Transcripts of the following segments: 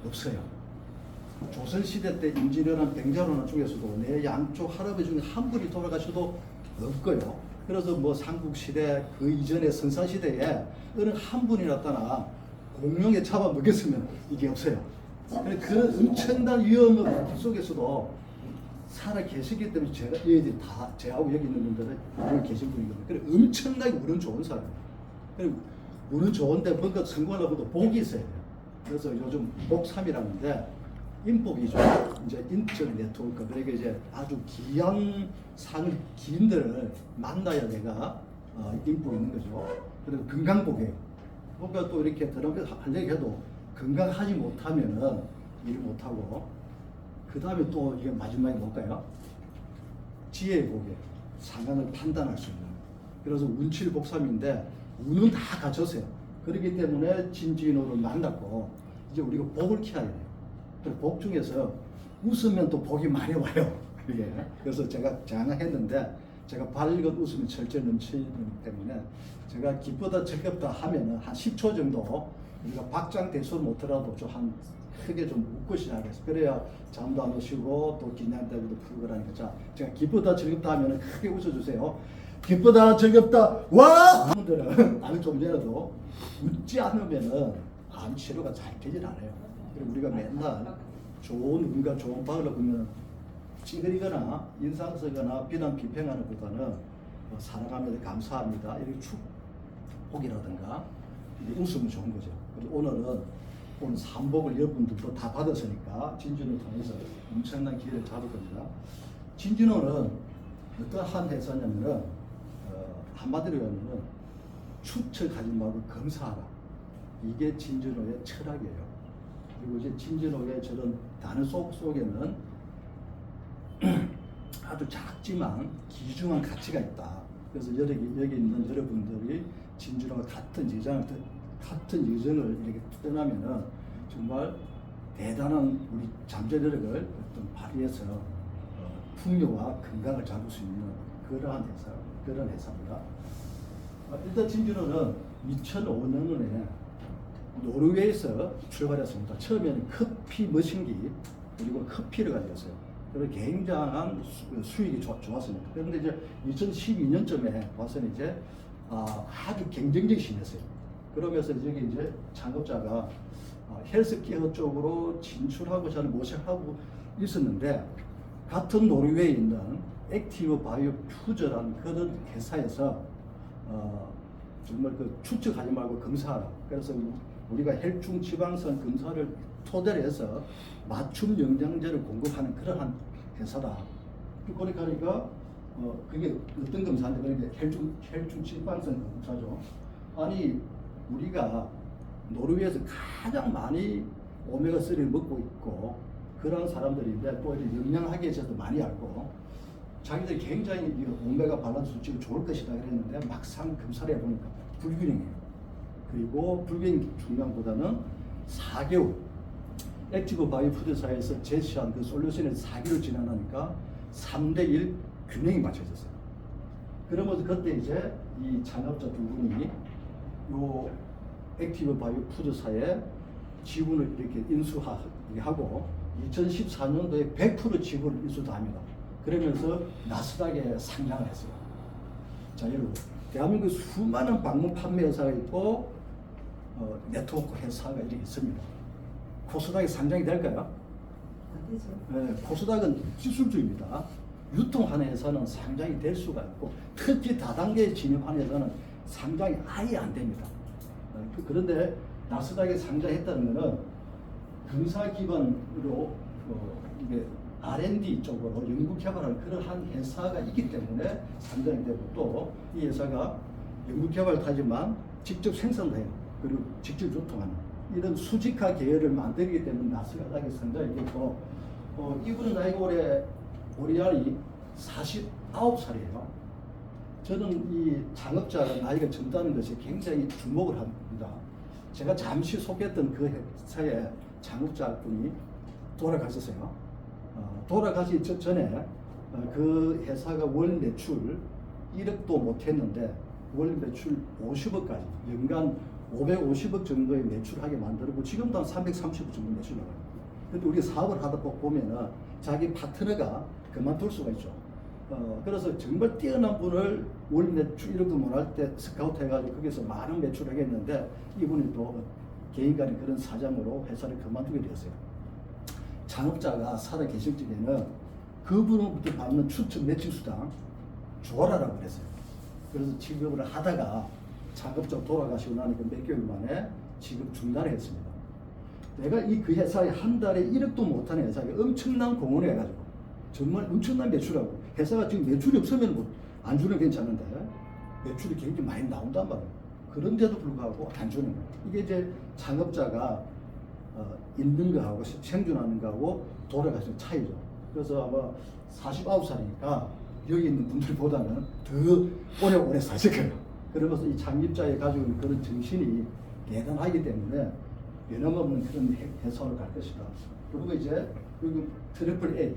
없어요. 조선시대 때 임진왜란 병자호란 중에서도 내 양쪽 할아버지 중에 한 분이 돌아가셔도 없고요. 그래서 뭐 삼국시대 그 이전의 선사시대에 어느 한 분이 나타나 공룡에 잡아먹였으면 이게 없어요. 그런 엄청난 위험 속에서도 살아 계시기 때문에 제가 얘들이 다 제하고 여기 있는 분들은 여기 계신 분이거든요. 그래 엄청나게 운은 좋은 사람. 그리고 운은 좋은데 뭔가 성공하려고도 복이 있어야 돼요. 그래서 요즘 복삼이라는데 인복이죠. 이제 인적 네트워크. 그러니까 이제 아주 귀한 기인들을 만나야 내가 인복이 있는 거죠. 그리고 건강복이에요. 뭔가 또 이렇게 하려고 해도 건강하지 못하면은 일 못하고, 그 다음에 또 이게 마지막에 뭘까요? 지혜의 복이에요. 상황을 판단할 수 있는. 그래서 운칠복삼인데 운은 다 갖췄어요. 그렇기 때문에 진진호를 만났고 이제 우리가 복을 키워야 돼요. 복 중에서 웃으면 또 복이 많이 와요. 예. 그래서 제가 장황했는데 제가 밝은 웃음이 철저히 넘치기 때문에 제가 기쁘다 즐겁다 하면은 한 10초 정도 우리가 박장대소를 못하더라도 좀 한 크게 좀 웃고 시작해서 그래야 잠도 안 오시고 또 긴장 대비도 풀고 그러니까 자 제가 기쁘다 즐겁다 하면은 크게 웃어주세요. 기쁘다 즐겁다 와! 분들은 아니 좀 전에도 웃지 않으면은 암 치료가 잘 되질 않아요. 그리고 우리가 맨날 좋은 운과 좋은 방을 보면 찡그리거나 인상 쓰거나 비난 비평하는 것보다는 살아가면서 감사합니다 이렇게 축복이라든가 웃으면 좋은 거죠. 그리고 오늘 삼복을 여러분들도 다 받았으니까 진진호를 통해서 엄청난 기회를 잡을 겁니다. 진진호는 어떠한 회사냐면은 한마디로 하면은 추측하지 말고 검사하라. 이게 진진호의 철학이에요. 그리고 이제 진진호의 저런 단어 속에는 아주 작지만 귀중한 가치가 있다. 그래서 여기 있는 여러분들이 진진호가 같은 여정을 이렇게 떠나면은 정말 대단한 우리 잠재력을 어떤 발휘해서 풍요와 건강을 잡을 수 있는 그런 회사입니다. 일단 진진호는 2005년에 노르웨이에서 출발했습니다. 처음에는 커피 머신기 그리고 커피를 가져왔어요. 그래서 굉장한 수익이 좋았습니다. 그런데 이제 2012년쯤에 와서는 이제 아주 경쟁력이 심했어요. 그러면서 여기 이제 창업자가 헬스케어 쪽으로 진출하고자 하는 모색하고 있었는데 같은 노르웨이에 있는 액티브 바이오 퓨저라는 그런 회사에서 정말 그 추측하지 말고 검사하라. 그래서 우리가 혈중 지방산 검사를 토대로 해서 맞춤 영양제를 공급하는 그러한 회사다. 그러니까 그게 어떤 검사인데 그러니까 혈중 지방산 검사죠. 아니 우리가 노르웨이에서 가장 많이 오메가3를 먹고 있고 그런 사람들인데 또 영양학에 있어서 많이 알고 자기들이 굉장히 오메가 밸런스 수치가 좋을 것이다 그랬는데 막상 검사를 해보니까 불균형이에요. 그리고 불균형 중요한보다는 4개월 액티브 바이오 푸드사에서 제시한 그 솔루션에서 4개월 지나니까 3대1 균형이 맞춰졌어요. 그러면서 그때 이제 이 창업자 두 분이 요 액티브 바이오 푸드사에 지분을 이렇게 인수하고 2014년도에 100% 지분을 인수도 합니다. 그러면서 나스닥에 상장을 했어요. 자 여러분 대한민국 수많은 방문 판매 회사가 있고 네트워크 회사가 이렇게 있습니다. 코스닥에 상장이 될까요? 안 되죠. 네, 코스닥은 기술주입니다. 유통하는 회사는 상장이 될 수가 있고 특히 다단계에 진입하는 회사는 상장이 아예 안 됩니다. 그런데 나스닥에 상장했다는 것은 검사 기반으로 이게 R&D 쪽으로 연구개발하는 그러한 회사가 있기 때문에 상장이 되고 또 이 회사가 연구개발을 하지만 직접 생산도 해요. 그리고 직접 유통하는 이런 수직화 계열을 만들기 때문에 나스닥에 상장이 됐고 이분은 나이가 올해 오리알이 49살이에요. 저는 이 창업자가 나이가 젊다는 것이 굉장히 주목을 합니다. 제가 잠시 소개했던 그 회사의 창업자분이 돌아가셨어요. 돌아가기 전에 그 회사가 월 매출 1억도 못했는데 월 매출 50억까지 연간 550억 정도의 매출하게 만들고 지금도 한 330억 정도 매출 나가요. 근데 우리가 사업을 하다 보면은 자기 파트너가 그만둘 수가 있죠. 그래서 정말 뛰어난 분을 월 매출 1억도 못할 때 스카우트 해가지고 거기서 많은 매출을 하겠는데 이분이 또 개인 간의 그런 사정으로 회사를 그만두게 되었어요. 창업자가 살아 계실 적에는 그분으로부터 받는 추천 매출 수당 줘라라고 그랬어요. 그래서 지급을 하다가 창업자 돌아가시고 나니까 몇 개월 만에 지급 중단을 했습니다. 내가 그 회사에 한 달에 1억도 못하는 회사에 엄청난 공헌을 해가지고 정말 엄청난 매출하고 회사가 지금 매출이 없으면 뭐 안 주는 괜찮은데 매출이 굉장히 많이 나온단 말이에요. 그런데도 불구하고 안 주는 거예요. 이게 이제 창업자가 있는 거하고 생존하는 거하고 돌아가시는 차이죠. 그래서 아마 49살이니까 여기 있는 분들보다는 더 오래 사실 거예요. 그러면서 이 창립자의 가지고 있는 그런 정신이 대단하기 때문에 변함없는 그런 회사로 갈 것이다. 그리고 이제 여기 트리플 A,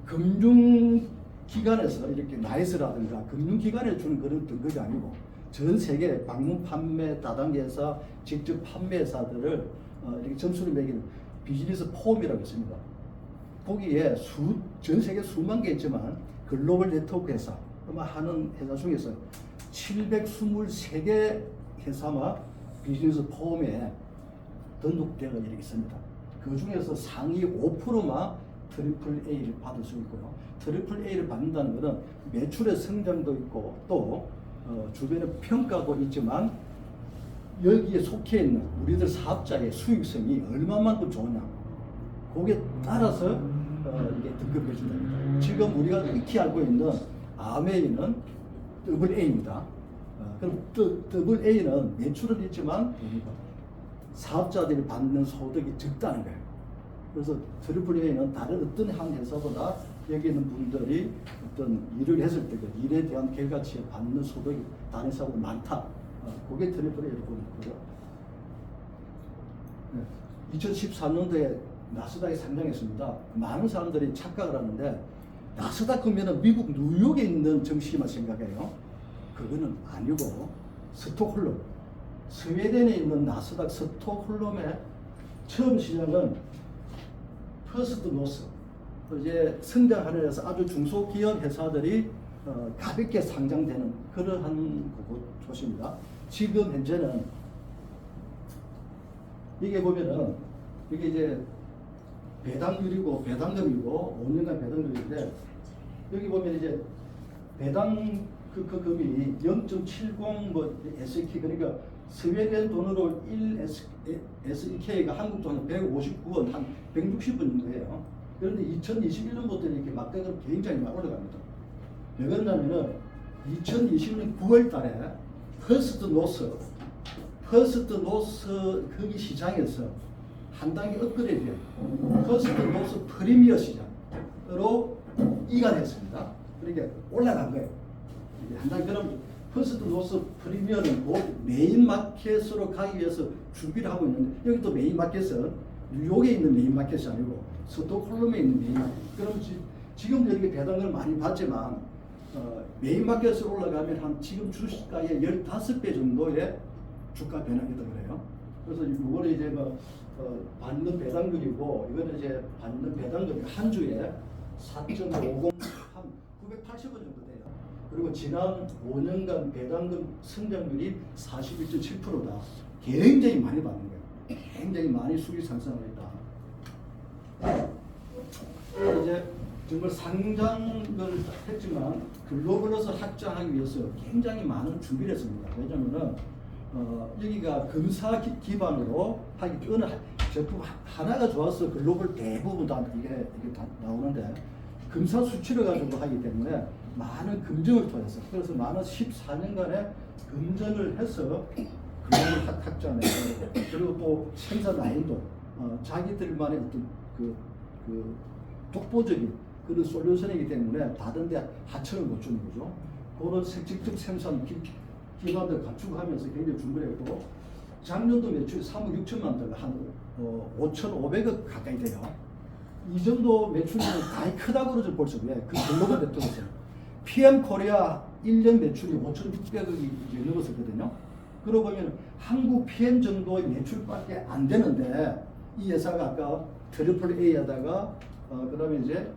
금융기관에서 이렇게 나이스라든가 금융기관에 주는 그런 등급이 아니고 전 세계 방문 판매 다단계에서 직접 판매사들을 이렇게 점수를 매기는 비즈니스 폼이라고 있습니다. 거기에 전 세계 수만 개 있지만 글로벌 네트워크 회사 하는 회사 중에서 723개 회사만 비즈니스 폼에 등록되어 있습니다. 그 중에서 상위 5%만 트리플 A를 받을 수 있고요. 트리플 A를 받는다는 것은 매출의 성장도 있고 또 주변의 평가도 있지만 여기에 속해 있는 우리들 사업자의 수익성이 얼마만큼 좋으냐 거기에 따라서 이게 등급을 준답니다. 지금 우리가 익히 알고 있는 아메이는 더블 A입니다. 그럼 더블 A는 매출은 있지만 사업자들이 받는 소득이 적다는 거예요. 그래서 트리플 A는 다른 어떤 한 회사보다 여기 있는 분들이 어떤 일을 했을 때 그 일에 대한 결과치에 받는 소득이 다른 회사보다 많다. 그게 트리플 A로 보는 거고요. 2014년도에 나스닥에 상장했습니다. 많은 사람들이 착각을 하는데 나스닥 그러면 미국 뉴욕에 있는 증시만 생각해요. 그거는 아니고 스톡홀름, 스웨덴에 있는 나스닥 스톡홀름의 처음 시작은 퍼스트 노스, 이제 성장하면서 아주 중소기업 회사들이 가볍게 상장되는 그러한 곳입니다. 지금 현재는 이게 보면은 이게 이제 배당률이고 배당금이고 5년간 배당률인데 여기 보면 이제 배당 그 금이 0.70 뭐 SEK 그러니까 스웨덴 돈으로 1 SEK가 한국 돈으로 159원 한 160원 정도예요. 그런데 2021년부터 이렇게 막대가로 굉장히 막 올라갑니다. 왜 그러냐면은 2020년 9월 달에 퍼스트 노스 거기 시장에서 한 단계 업그레이드 퍼스트 노스 프리미어 시장으로 이관했습니다. 그러니까 올라간 거예요. 한 단계 그럼 퍼스트 노스 프리미어는 곧 메인 마켓으로 가기 위해서 준비를 하고 있는데 여기 또 메인 마켓은 뉴욕에 있는 메인 마켓이 아니고 스톡홀름에 있는 메인 마켓. 그럼 지금도 이렇게 배당을 많이 받지만 메인 마켓으로 올라가면 한 지금 주식가의 15배 정도의 주가 변화기도 그래요. 그래서 이거는 이제 받는 배당률이고 이거는 이제 받는 배당률이 한 주에 4.50 한 980원 정도 돼요. 그리고 지난 5년간 배당금 성장률이 41.7%다. 굉장히 많이 받는 거예요. 굉장히 많이 수익 상승하고 있다. 이제 정말 상장을 했지만 글로벌에서 확장하기 위해서 굉장히 많은 준비를 했습니다. 왜냐면은 여기가 검사 기반으로 하기 어느 제품 하나가 좋아서 글로벌 대부분 다 이게 다 나오는데 검사 수치를 가지고 하기 때문에 많은 검증을 통해서 그래서 많은 14년간의 검증을 해서 글로벌 확장을 했고 그리고 또 생산 라인도 자기들만의 어떤 그 독보적인 그런 솔루션이기 때문에 다른데 하청을 못 주는 거죠. 그런 직접 생산 기반을 갖추고 하면서 굉장히 준비를 했고 작년도 매출이 3억 6천만 달러 한 5,500억 가까이 돼요. 이 정도 매출이면 다이 크다고 볼 수 있어요. 그 글로벌 네트워크에서 PM 코리아 1년 매출이 5,600억이 넘었었거든요. 그러고 보면 한국 PM 정도의 매출밖에 안 되는데 이 회사가 아까 트리플 A에다가 그다음에 이제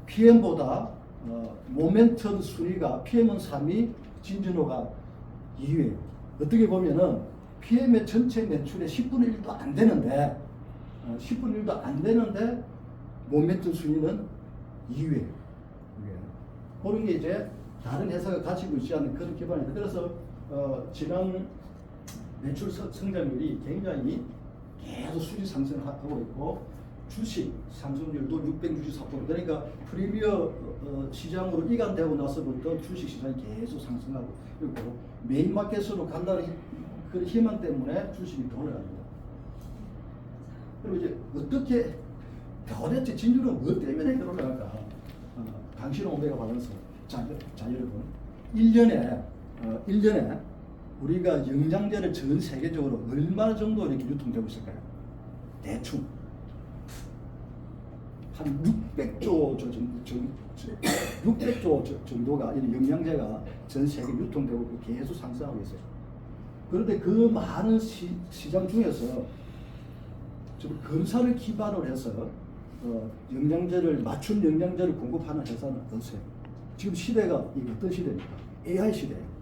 PM보다 모멘텀 순위가 PM은 3위, 진진호가 2위예요. 어떻게 보면은 PM의 전체 매출의 10분의 1도 안 되는데 10분의 1도 안 되는데 모멘텀 순위는 2위예요. 그런 게 이제 다른 회사가 가지고 있지 않은 그런 기반이다. 그래서 지난 매출 성장률이 굉장히 계속 수지 상승하고 있고 주식 상승률도 664%. 그러니까 프리미어 시장으로 이관되고 나서부터 주식 시장이 계속 상승하고 있고 메인 마켓으로 간다는 그 희망 때문에 주식이 더 올라갑니다. 그리고 이제 어떻게 도대체 진주는 뭐 때문에 올라갈까? 당신 오메가 밸런스. 자 여러분 1년에 우리가 영양제를 전 세계적으로 얼마 정도 이렇게 유통되고 있을까요? 대충 한 600조 600조 정도가 이런 영양제가 전 세계 유통되고 계속 상승하고 있어요. 그런데 그 많은 시장 중에서 좀 검사를 기반으로 해서 맞춤 영양제를 공급하는 회사는 없어요. 지금 시대가 이게 어떤 시대입니까? AI 시대예요.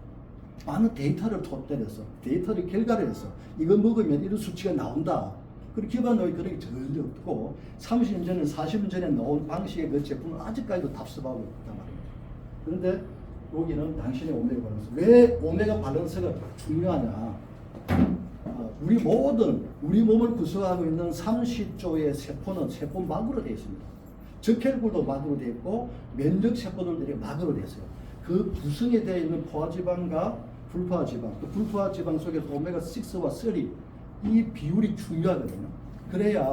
많은 데이터를 토대해서 데이터를 결과를 해서 이거 먹으면 이런 수치가 나온다. 그런 기반의 그런 게 전혀 없고 30년 전에 40년 전에 나온 방식의 그 제품은 아직까지도 답습하고 있단 말이에요. 그런데 여기는 당신의 오메가 밸런스. 왜 오메가 밸런스가 중요하냐? 우리 몸을 구성하고 있는 30조의 세포는 세포막으로 되어 있습니다. 적혈구도 막으로 되어 있고 면역 세포들이 막으로 되어 있어요. 그 구성에 되어 있는 포화지방과 불포화지방, 그 불포화지방 속에서 오메가6와 3 이 비율이 중요하거든요. 그래야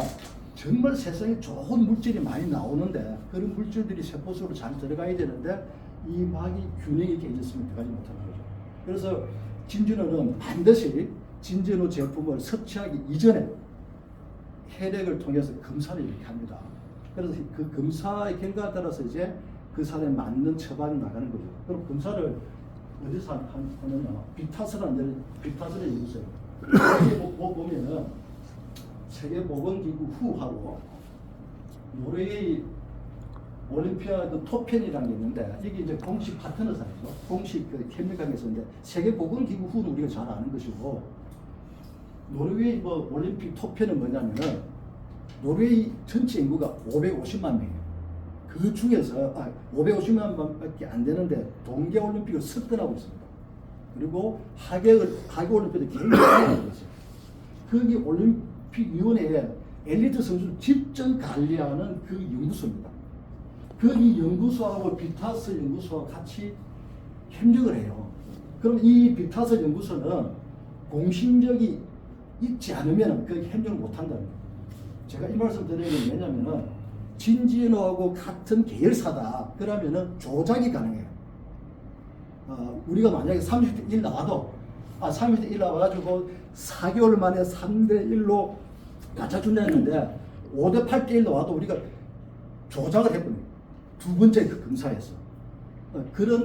정말 세상에 좋은 물질이 많이 나오는데 그런 물질들이 세포 속으로 잘 들어가야 되는데 이 막이 균형이 깨졌으면 들어가지 못하는 거죠. 그래서 진진호는 반드시 진진호 제품을 섭취하기 이전에 혈액을 통해서 검사를 이렇게 합니다. 그래서 그 검사의 결과에 따라서 이제 그 사람에 맞는 처방이 나가는 거죠. 그럼 검사를 어디서 하느냐? 비타스라는 연구소예요. 여기 보면은 세계보건기구 후하고 노르웨이 올림피아드 토펜이라는 게 있는데 이게 이제 공식 파트너사죠. 공식 그 협력관계에서 있는데 세계보건기구 후는 우리가 잘 아는 것이고 노르웨이 올림픽 토펜은 뭐냐면은 노르웨이 전체 인구가 550만 명이에요. 그 중에서 550만 명밖에 안 되는데 동계올림픽을 석권하고 있습니다. 그리고 하계올림픽도 굉장히 하고 있어요. 거기 올림픽위원회에 엘리트 선수를 직접 관리하는 그 연구소입니다. 거기 연구소하고 비타스 연구소와 같이 협력을 해요. 그럼 이 비타스 연구소는 공신력이 있지 않으면 그 협력을 못한다는 거예요. 제가 이 말씀 드리는 건 왜냐면은 진진호하고 같은 계열사다. 그러면은 조작이 가능해요. 우리가 만약에 30대 1 나와도 30대 1 나와가지고 4개월 만에 3대 1로 낮춰준다 했는데 5대 8대 1 나와도 우리가 조작을 해버려요. 두 번째 그 검사에서. 그런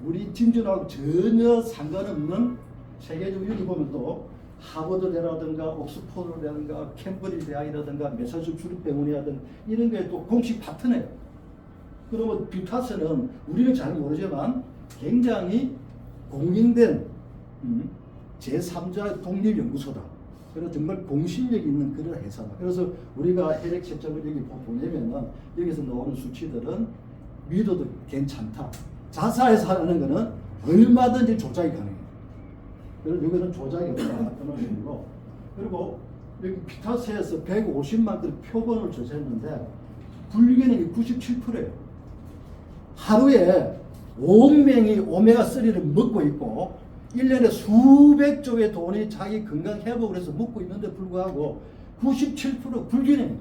우리 진진호하고 전혀 상관없는 세계적으로 여기 보면 또 하버드대라든가 옥스퍼드라든가 캠브리지 대학이라든가 매사추세츠 병원이라든가 이런 게 또 공식 파트너예요. 그러면 비타스는 우리는 잘 모르지만 굉장히 공인된 제3자 독립연구소다. 그래서 정말 공신력 있는 그런 회사다. 그래서 우리가 혈액 채점을 여기 보내면은 여기서 나오는 수치들은 믿어도 괜찮다. 자사에서 하는 거는 얼마든지 조작이 가능해요. 그래서 여기는 조작이 없다. 그런 식으로. 그리고 여기 피타스에서 150만 건 표본을 조사했는데 불균형이 97%예요. 하루에 5억 명이 오메가3를 먹고 있고 1년에 수백 조의 돈이 자기 건강 회복을 해서 먹고 있는데 불구하고 97% 불균형.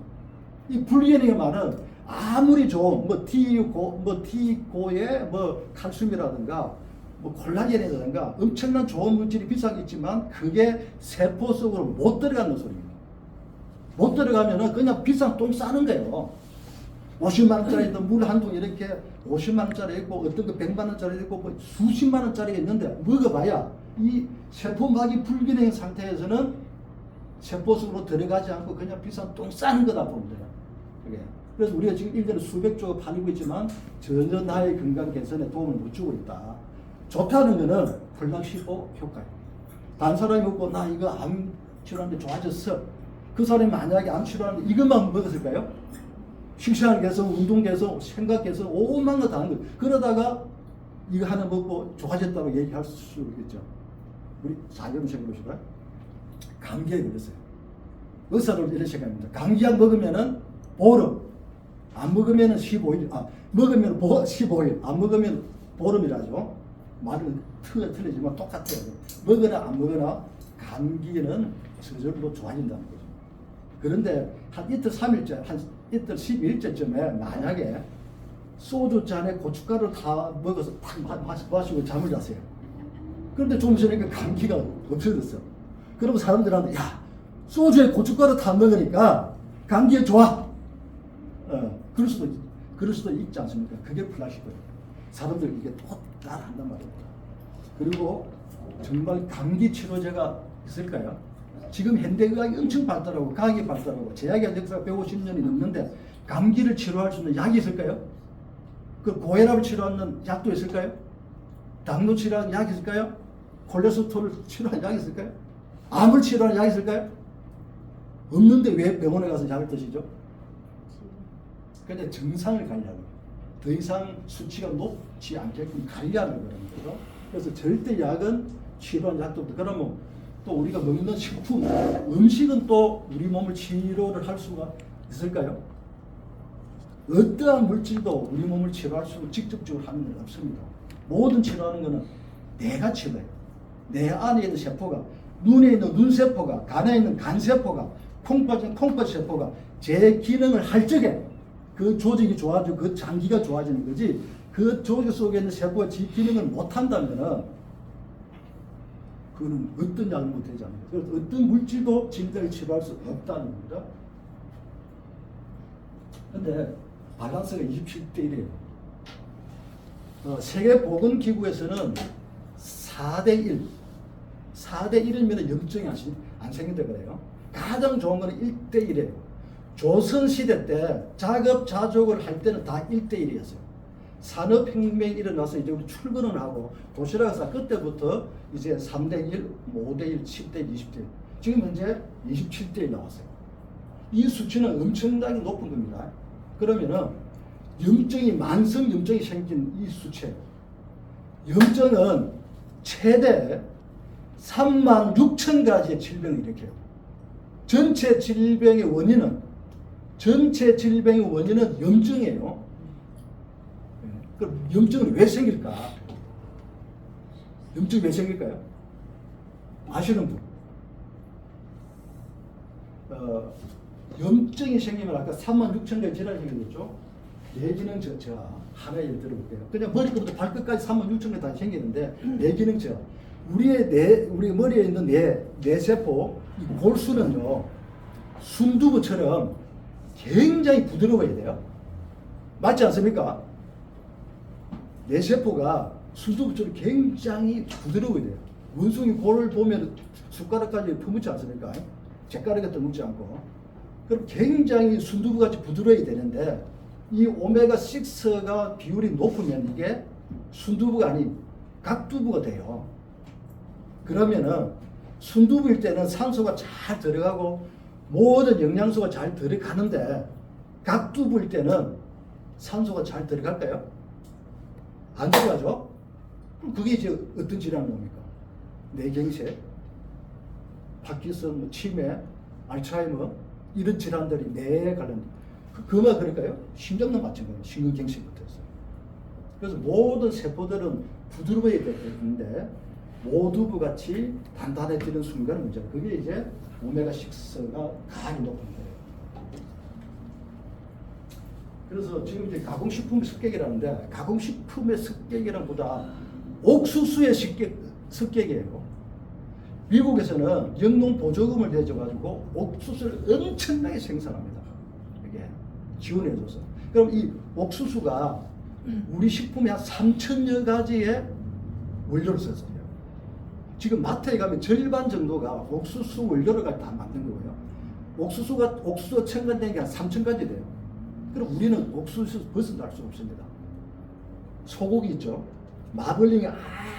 이 불균형의 말은 아무리 좋은 T고의 칼슘이라든가 콜라겐이라든가 엄청난 좋은 물질이 비싸겠지만 그게 세포 속으로 못 들어가는 소리입니다. 못 들어가면은 그냥 비싼 똥 싸는 거예요. 50만 원짜리도 물 한 통 이렇게 50만 원짜리 있고 어떤 거 100만 원짜리 있고 수십만 원짜리가 있는데 먹어봐야 이 세포막이 불균형 상태에서는 세포 속으로 들어가지 않고 그냥 비싼 똥 싸는 거다 보면 돼요. 그게. 그래서 우리가 지금 1년에 수백 조가 팔리고 있지만 전혀 나의 건강 개선에 도움을 못 주고 있다. 좋다는 거는 플라시보 효과예요. 다른 사람이 먹고 나 이거 암 치료하는데 좋아졌어. 그 사람이 만약에 암 치료하는데 이것만 먹었을까요? 식사하는 개선, 운동 개선, 생각 개선, 오만 거 다 하는 거예요. 그러다가 이거 하나 먹고 좋아졌다고 얘기할 수 있겠죠. 우리 자녀분 생각해 보시고요. 감기에 걸렸어요. 의사들 이런 생각입니다. 감기약 먹으면은 보름, 안 먹으면은 15일, 먹으면 15일, 안 먹으면 보름이라죠. 말은 틀리지만 똑같아요. 먹으나 안 먹으나 감기는 저절로 좋아진다는 거죠. 그런데 한 이틀 3일째, 한 이틀 12일째쯤에 만약에 소주 잔에 고춧가루 다 먹어서 탁 마시고 잠을 잤어요. 그런데 좀 전에 감기가 없어졌어. 그러면 사람들한테 야 소주에 고춧가루 다 먹으니까 감기에 좋아. 그럴 수도 있지 않습니까? 그게 플라시보예요. 사람들 이게 또 따라한단 말입니다. 그리고 정말 감기 치료제가 있을까요? 지금 현대의학이 엄청 발달하고 과학이 발달하고 제약의 역사가 150년이 넘는데 감기를 치료할 수 있는 약이 있을까요? 그 고혈압을 치료하는 약도 있을까요? 당뇨 치료하는 약이 있을까요? 콜레스테롤을 치료하는 약이 있을까요? 암을 치료하는 약이 있을까요? 없는데 왜 병원에 가서 약을 드시죠? 근데 정상을 관리하는 거예요. 더 이상 수치가 높지 않게끔 관리하는 거예요. 그래서 절대 약은 치료한 약도 없다. 그러면 또 우리가 먹는 식품, 음식은 또 우리 몸을 치료를 할 수가 있을까요? 어떠한 물질도 우리 몸을 치료할 수 직접적으로 하는 건 없습니다. 모든 치료하는 것은 내가 치료해요. 내 안에 있는 세포가, 눈에 있는 눈세포가, 간에 있는 간세포가, 콩팥에 콩팥세포가 제 기능을 할 적에 그 조직이 좋아지고 그 장기가 좋아지는 거지, 그 조직 속에 있는 세포가 지 기능을 못한다면 그거는 어떤 약을 못하지 않아요. 그래서 어떤 물질도 질병을 치료할 수 없다는 겁니다. 근데 밸런스가 27대 1이에요. 세계보건기구에서는 4대1, 4대1이면 염증이 안 생긴다 그래요. 가장 좋은 거는 1대1이에요. 조선시대 때 작업자족을 할 때는 다 1대1이었어요. 산업혁명이 일어나서 이제 우리 출근을 하고 도시락을 싸 그때부터 이제 3대1, 5대1, 10대1, 20대1. 지금 현재 27대1 나왔어요. 이 수치는 엄청나게 높은 겁니다. 그러면은 만성 염증이 생긴 이 수치예요. 염증은 최대 36,000가지의 질병을 일으켜요. 전체 질병의 원인은 염증이에요. 그럼 염증은 왜 생길까? 염증이 왜 생길까요? 아시는 분? 염증이 생기면 아까 36,000가지 질환이 생겼죠? 뇌기능저하 하나의 예를 들어볼게요. 그냥 머리부터 발끝까지 36,000가지 다 생기는데 뇌기능저, 우리 머리에 있는 뇌세포 이 골수는요 순두부처럼 굉장히 부드러워야 돼요. 맞지 않습니까? 뇌세포가 순두부처럼 굉장히 부드러워야 돼요. 원숭이 골을 보면 숟가락까지 퍼묻지 않습니까? 젓가락에 떠묻지 않고. 그럼 굉장히 순두부같이 부드러워야 되는데 이 오메가6가 비율이 높으면 이게 순두부가 아닌 각두부가 돼요. 그러면은 순두부일 때는 산소가 잘 들어가고 모든 영양소가 잘 들어가는데 각두부일 때는 산소가 잘 들어갈까요? 안 들어가죠? 그럼 그게 이제 어떤 질환인 겁니까? 뇌경색, 파킨슨, 치매, 알츠하이머 이런 질환들이 뇌에 관련. 그만 그럴까요? 심장도 마찬가지예요. 심근경색부터 해서. 그래서 모든 세포들은 부드러워야 되는데 모두부 같이 단단해지는 순간 문제예요. 그게 이제 오메가6가 강하게 높은 거예요. 그래서 지금 이제 가공식품의 습격이라는데 가공식품의 습격이란 보다 옥수수의 습격이에요. 미국에서는 영농 보조금을 내줘가지고 옥수수를 엄청나게 생산합니다. 이게 지원해줘서. 그럼 이 옥수수가 우리 식품에 한 3,000여 가지의 원료를 썼어요. 지금 마트에 가면 절반 정도가 옥수수 원료를 다 만든 거고요. 옥수수가 첨가된 게 한 3,000가지 돼요. 그럼 우리는 옥수수에서 벗어날 수 없습니다. 소고기 있죠. 마블링이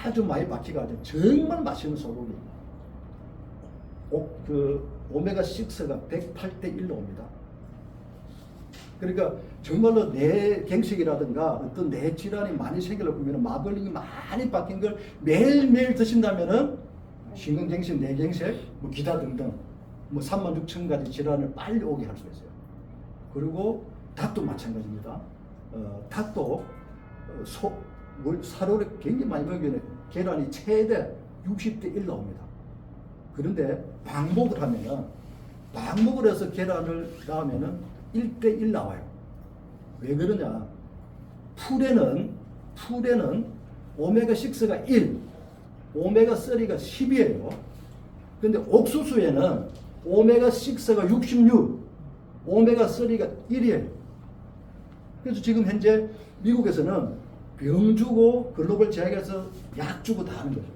아주 많이 박혀가지고 정말 맛있는 소고기. 오메가6가 108대 1로 옵니다. 그러니까 정말로 뇌경색이라든가 어떤 뇌 질환이 많이 생기려고 하면 마블링이 많이 박힌 걸 매일매일 드신다면은 심근경색, 뇌경색, 뭐 기타 등등 뭐 36,000가지 질환을 빨리 오게 할 수 있어요. 그리고 닭도 마찬가지입니다. 닭도 사료를 굉장히 많이 먹으면 계란이 최대 60대 1 나옵니다. 그런데 방목을 해서 계란을 낳으면은 1대 1 나와요. 왜 그러냐? 풀에는 오메가6가 1, 오메가3가 10이에요. 근데 옥수수에는 오메가6가 66, 오메가3가 1이에요. 그래서 지금 현재 미국에서는 병 주고 글로벌 제약에서 약 주고 다 하는 거죠.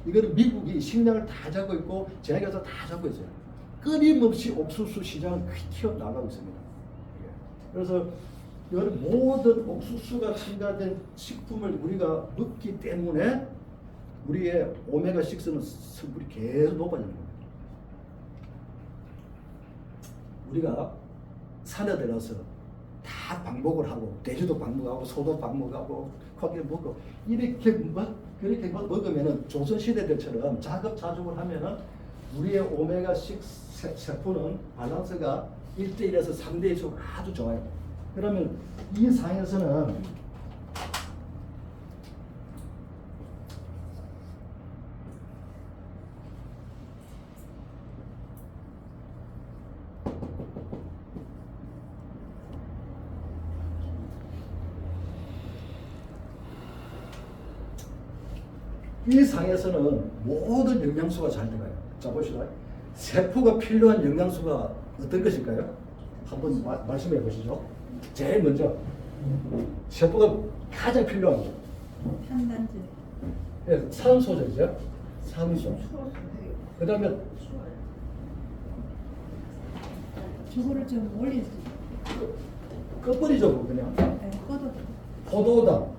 이거는 미국이 식량을 다 잡고 있고 제약에서 다 잡고 있어요. 끊임없이 옥수수 시장을 튀어나가고 있습니다. 그래서 이런 모든 옥수수가 첨가된 식품을 우리가 먹기 때문에 우리의 오메가6는 성분이 계속 높아지는 겁니다. 우리가 산에 들어가서 다 방목을 하고 돼지도 방목하고 소도 방목하고 고기를 먹고 이렇게 그렇게 먹으면은 조선시대들처럼 자급자족을 하면은 우리의 오메가6 세포는 밸런스가 1대1에서 3대1로 아주 좋아요. 그러면 이 상에서는 모든 영양소가 잘 들어가요. 자, 보시다. 세포가 필요한 영양소가 어떤 것일까요? 한번 말씀해 보시죠. 제일 먼저 세포가 가장 필요한 거. 탄단지. 네, 산소죠, 이제. 산소. 그다음에 저거를 좀 올릴 수. 꺼버리죠, 그냥. 네, 꺼도. 포도당,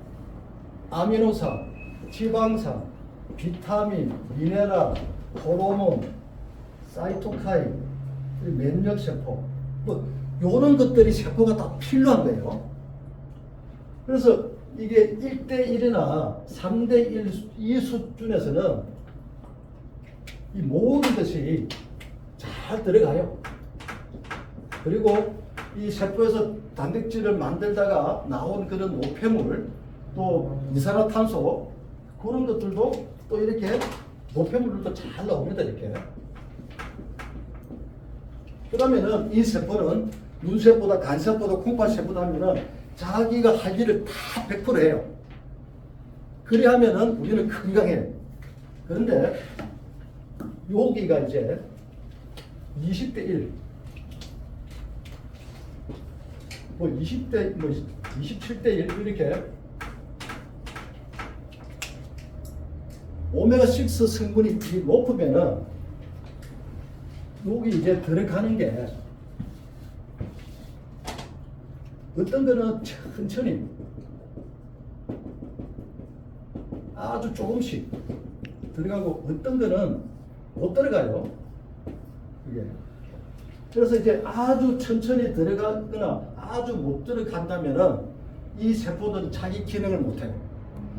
아미노산, 지방산, 비타민, 미네랄, 호르몬, 사이토카인, 면역세포, 뭐 이런 것들이 세포가 다 필요한 거예요. 그래서 이게 1대1이나 3대1 이 수준에서는 이 모든 것이 잘 들어가요. 그리고 이 세포에서 단백질을 만들다가 나온 그런 노폐물, 또 이산화탄소 그런 것들도 또 이렇게 노폐물들도 잘 나옵니다. 이렇게. 그러면은 이 세포는 눈세포다, 간세포다, 콩팥세포다 하면은 자기가 할 일을 다 100% 해요. 그래 하면은 우리는 건강해요. 그런데 여기가 이제 20대 1, 뭐 20대, 뭐 27대 1 이렇게 오메가6 성분이 높으면은 여기 이제 들어가는 게 어떤 거는 천천히 아주 조금씩 들어가고 어떤 거는 못 들어가요. 이게. 그래서 이제 아주 천천히 들어가거나 아주 못 들어간다면은 이 세포들은 자기 기능을 못 해요.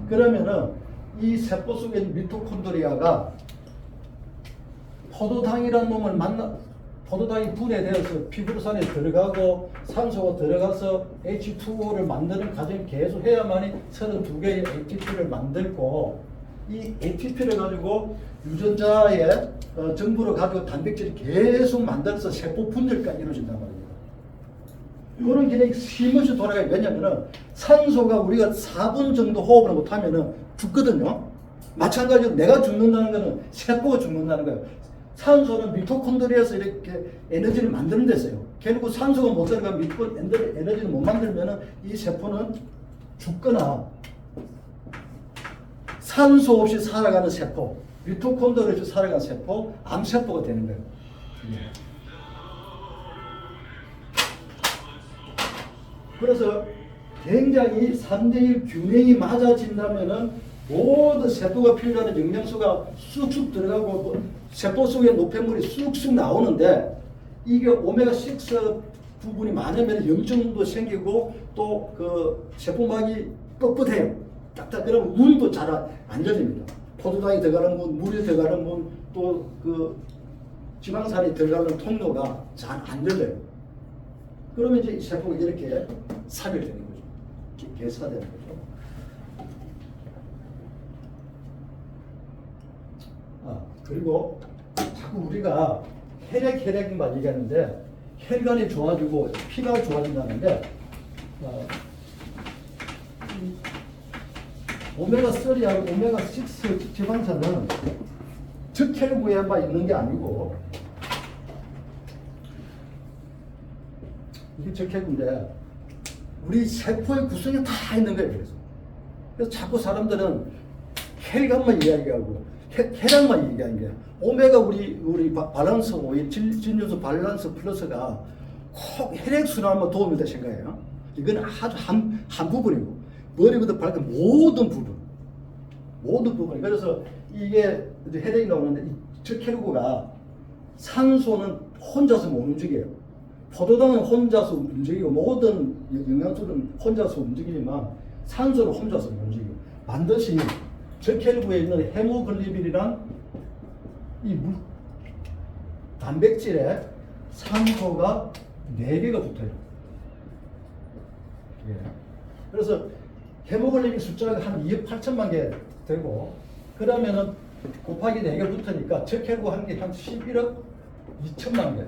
그러면은 이 세포 속에 있는 미토콘드리아가 포도당이라는 놈을 포도당이 분해되어서 피부로산에 들어가고 산소가 들어가서 H2O를 만드는 과정을 계속 해야만이 32개의 ATP를 만들고 이 ATP를 가지고 유전자의 정보를 가지고 단백질이 계속 만들어서 세포 분열까지 이루어진단 말이에요. 그런 기능이 쉼없이 돌아가요. 왜냐면은 산소가 우리가 4분 정도 호흡을 못하면은 죽거든요. 마찬가지로 내가 죽는다는 거는 세포가 죽는다는 거예요. 산소는 미토콘드리아에서 이렇게 에너지를 만드는 데서요. 결국 산소가 못 들어가면 에너지를 못 만들면은 이 세포는 죽거나 산소 없이 살아가는 세포, 미토콘드리아를 살아간 세포, 암세포가 되는 거예요. 그래서 굉장히 3대1 균형이 맞아진다면은 모든 세포가 필요한 영양소가 쑥쑥 들어가고 세포 속에 노폐물이 쑥쑥 나오는데 이게 오메가6 부분이 많으면 염증도 생기고 또 그 세포막이 뻣뻣해요. 딱딱 그러면 문도 잘 안 열립니다. 포도당이 들어가는 문, 물이 들어가는 문, 또 그 지방산이 들어가는 통로가 잘 안 열려요. 그러면 이제 세포가 이렇게 사별되는 거죠. 개사되는 거죠. 그리고 자꾸 우리가 혈액만 얘기하는데 혈관이 좋아지고 피가 좋아진다는데 오메가3하고 오메가6 지방산은 적혈구에만 있는 게 아니고 이게 적혈구인데 우리 세포의 구성에 다 있는 거예요. 그래서 자꾸 사람들은 혈관만 이야기하고 혈액만 얘기하는 거예요. 오메가 우리 밸런스 오일 진유소 밸런스 플러스가 꼭 혈액 순환만 도움이 될 생각이에요. 이건 아주 한 부분이고 머리부터 발끝 모든 부분. 그래서 이게 혈액이 나오는데 이 적혈구가 산소는 혼자서 못 움직여요. 포도당은 혼자서 움직이고 모든 영양소는 혼자서 움직이지만 산소는 혼자서 못 움직여요. 반드시 적혈구에 있는 헤모글리빈이란 이 단백질에 산소가 4개가 붙어요. 예. 그래서 헤모글리빈 숫자가 한 2억 8천만 개 되고 그러면은 곱하기 4개 붙으니까 적혈구 한 개 한 11억 2천만 개.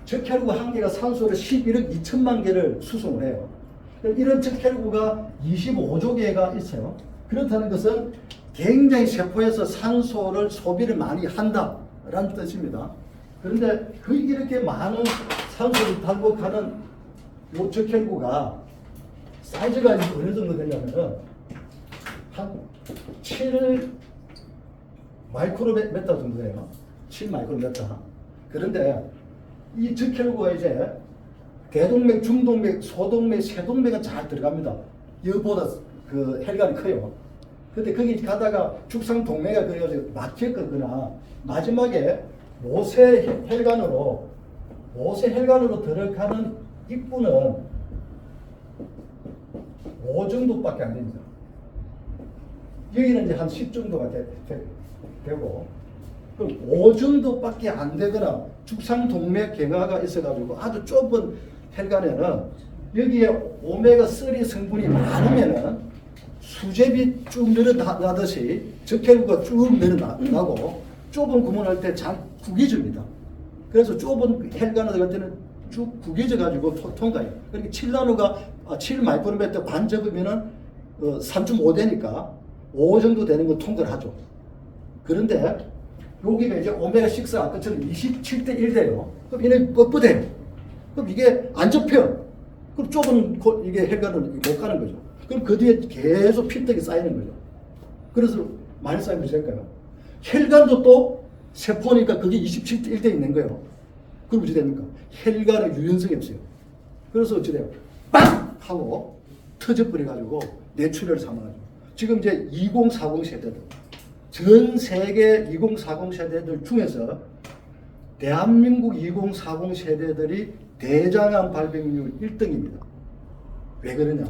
적혈구 한 개가 산소를 11억 2천만 개를 수송을 해요. 이런 적혈구가 25조 개가 있어요. 그렇다는 것은 굉장히 세포에서 산소를 소비를 많이 한다라는 뜻입니다. 그런데 이렇게 많은 산소를 달고 가는 이 적혈구가 사이즈가 어느 정도 되냐면은 한 7 마이크로메타 정도 돼요. 7 마이크로메타. 그런데 이 적혈구가 이제 대동맥, 중동맥, 소동맥, 세동맥은 잘 들어갑니다. 여보다 그 혈관이 커요. 근데 거기 가다가 죽상동맥이 그래가지고 막혔거나 마지막에 모세혈관으로 들어가는 입구는 5 정도밖에 안 됩니다. 여기는 이제 한 10 정도가 되고 그럼 5 정도밖에 안 되거나 죽상동맥 경화가 있어가지고 아주 좁은 혈관에는 여기에 오메가3 성분이 많으면은 수제비 쭉 늘어나듯이 적혈구가 쭉 늘어나고 좁은 구멍할 때 잘 구겨집니다. 그래서 좁은 혈관에 들어갈 때는 쭉 구겨져 가지고 통과해요. 그러니까 7나노가 7 마이크로메터 반 접으면은 3.5 되니까 5 정도 되는 건 통과를 하죠. 그런데 여기가 이제 오메가6 아까처럼 27대 1 돼요. 그럼 얘는 뻣뻣해요. 그럼 이게 안 접혀요. 그럼 좁은 이게 혈관을 못 가는 거죠. 그럼 그 뒤에 계속 피떡이 쌓이는 거죠. 그래서 많이 쌓이면 될까요? 혈관도 또 세포니까 그게 27대 1대 있는 거예요. 그럼 어찌 됩니까? 혈관의 유연성이 없어요. 그래서 어찌 돼요? 빵! 하고 터져버려가지고 뇌출혈을 사망하죠. 지금 이제 2040 세대들, 전 세계 2040 세대들 중에서 대한민국 2040 세대들이 대장암 발병률 1등입니다. 왜 그러냐?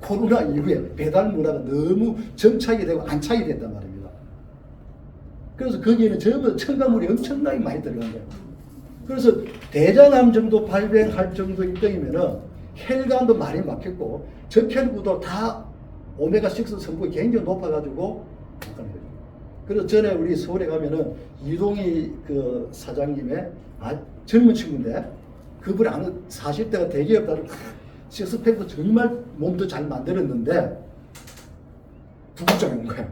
코로나 이후에 배달 문화가 너무 정착이 되고 안착이 됐단 말입니다. 그래서 거기에는 전부 첨가물이 엄청나게 많이 들어간 거예요. 그래서 대장암 정도 발병할 정도 1등이면은 혈관도 많이 막혔고 적혈구도 다 오메가6 성분이 굉장히 높아가지고 그래서 전에 우리 서울에 가면은 이동희 그 사장님의 젊은 친구인데 그분이 아는 40대가 대기업다를 식스팩도 정말 몸도 잘 만들었는데 부부장이 온 거야.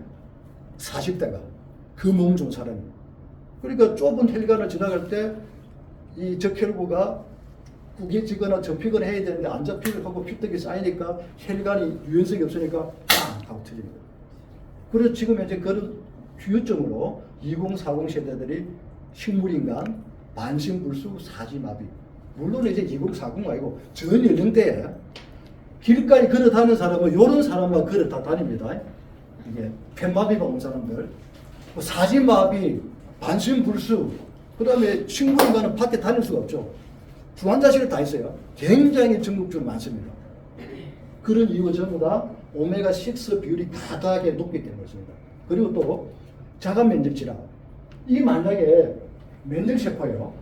40대가 그 몸 좋은 사람이. 그러니까 좁은 혈관을 지나갈 때 이 적혈구가 구겨지거나 접히거나 해야 되는데 안 접히고 하고 피떡이 쌓이니까 혈관이 유연성이 없으니까 빵 하고 터집니다. 그래서 지금 이제 그런 후유증으로 2040 세대들이 식물인간, 반신불수, 사지마비. 물론 이제 2040 말고 전 연령대에 길가에 걸어 다니는 사람은 이런 사람만 걸어 다 다닙니다. 이게 펜마비가 온 사람들, 뭐 사지마비, 반신불수, 그 다음에 식물인간은 밖에 다닐 수가 없죠. 중환자실에 다 있어요. 굉장히 전국적으로 많습니다. 그런 이유가 전부 다 오메가6 비율이 과다하게 높기 때문에 그렇습니다. 그리고 또 자가 면역 질환. 이 만약에 면역세포예요.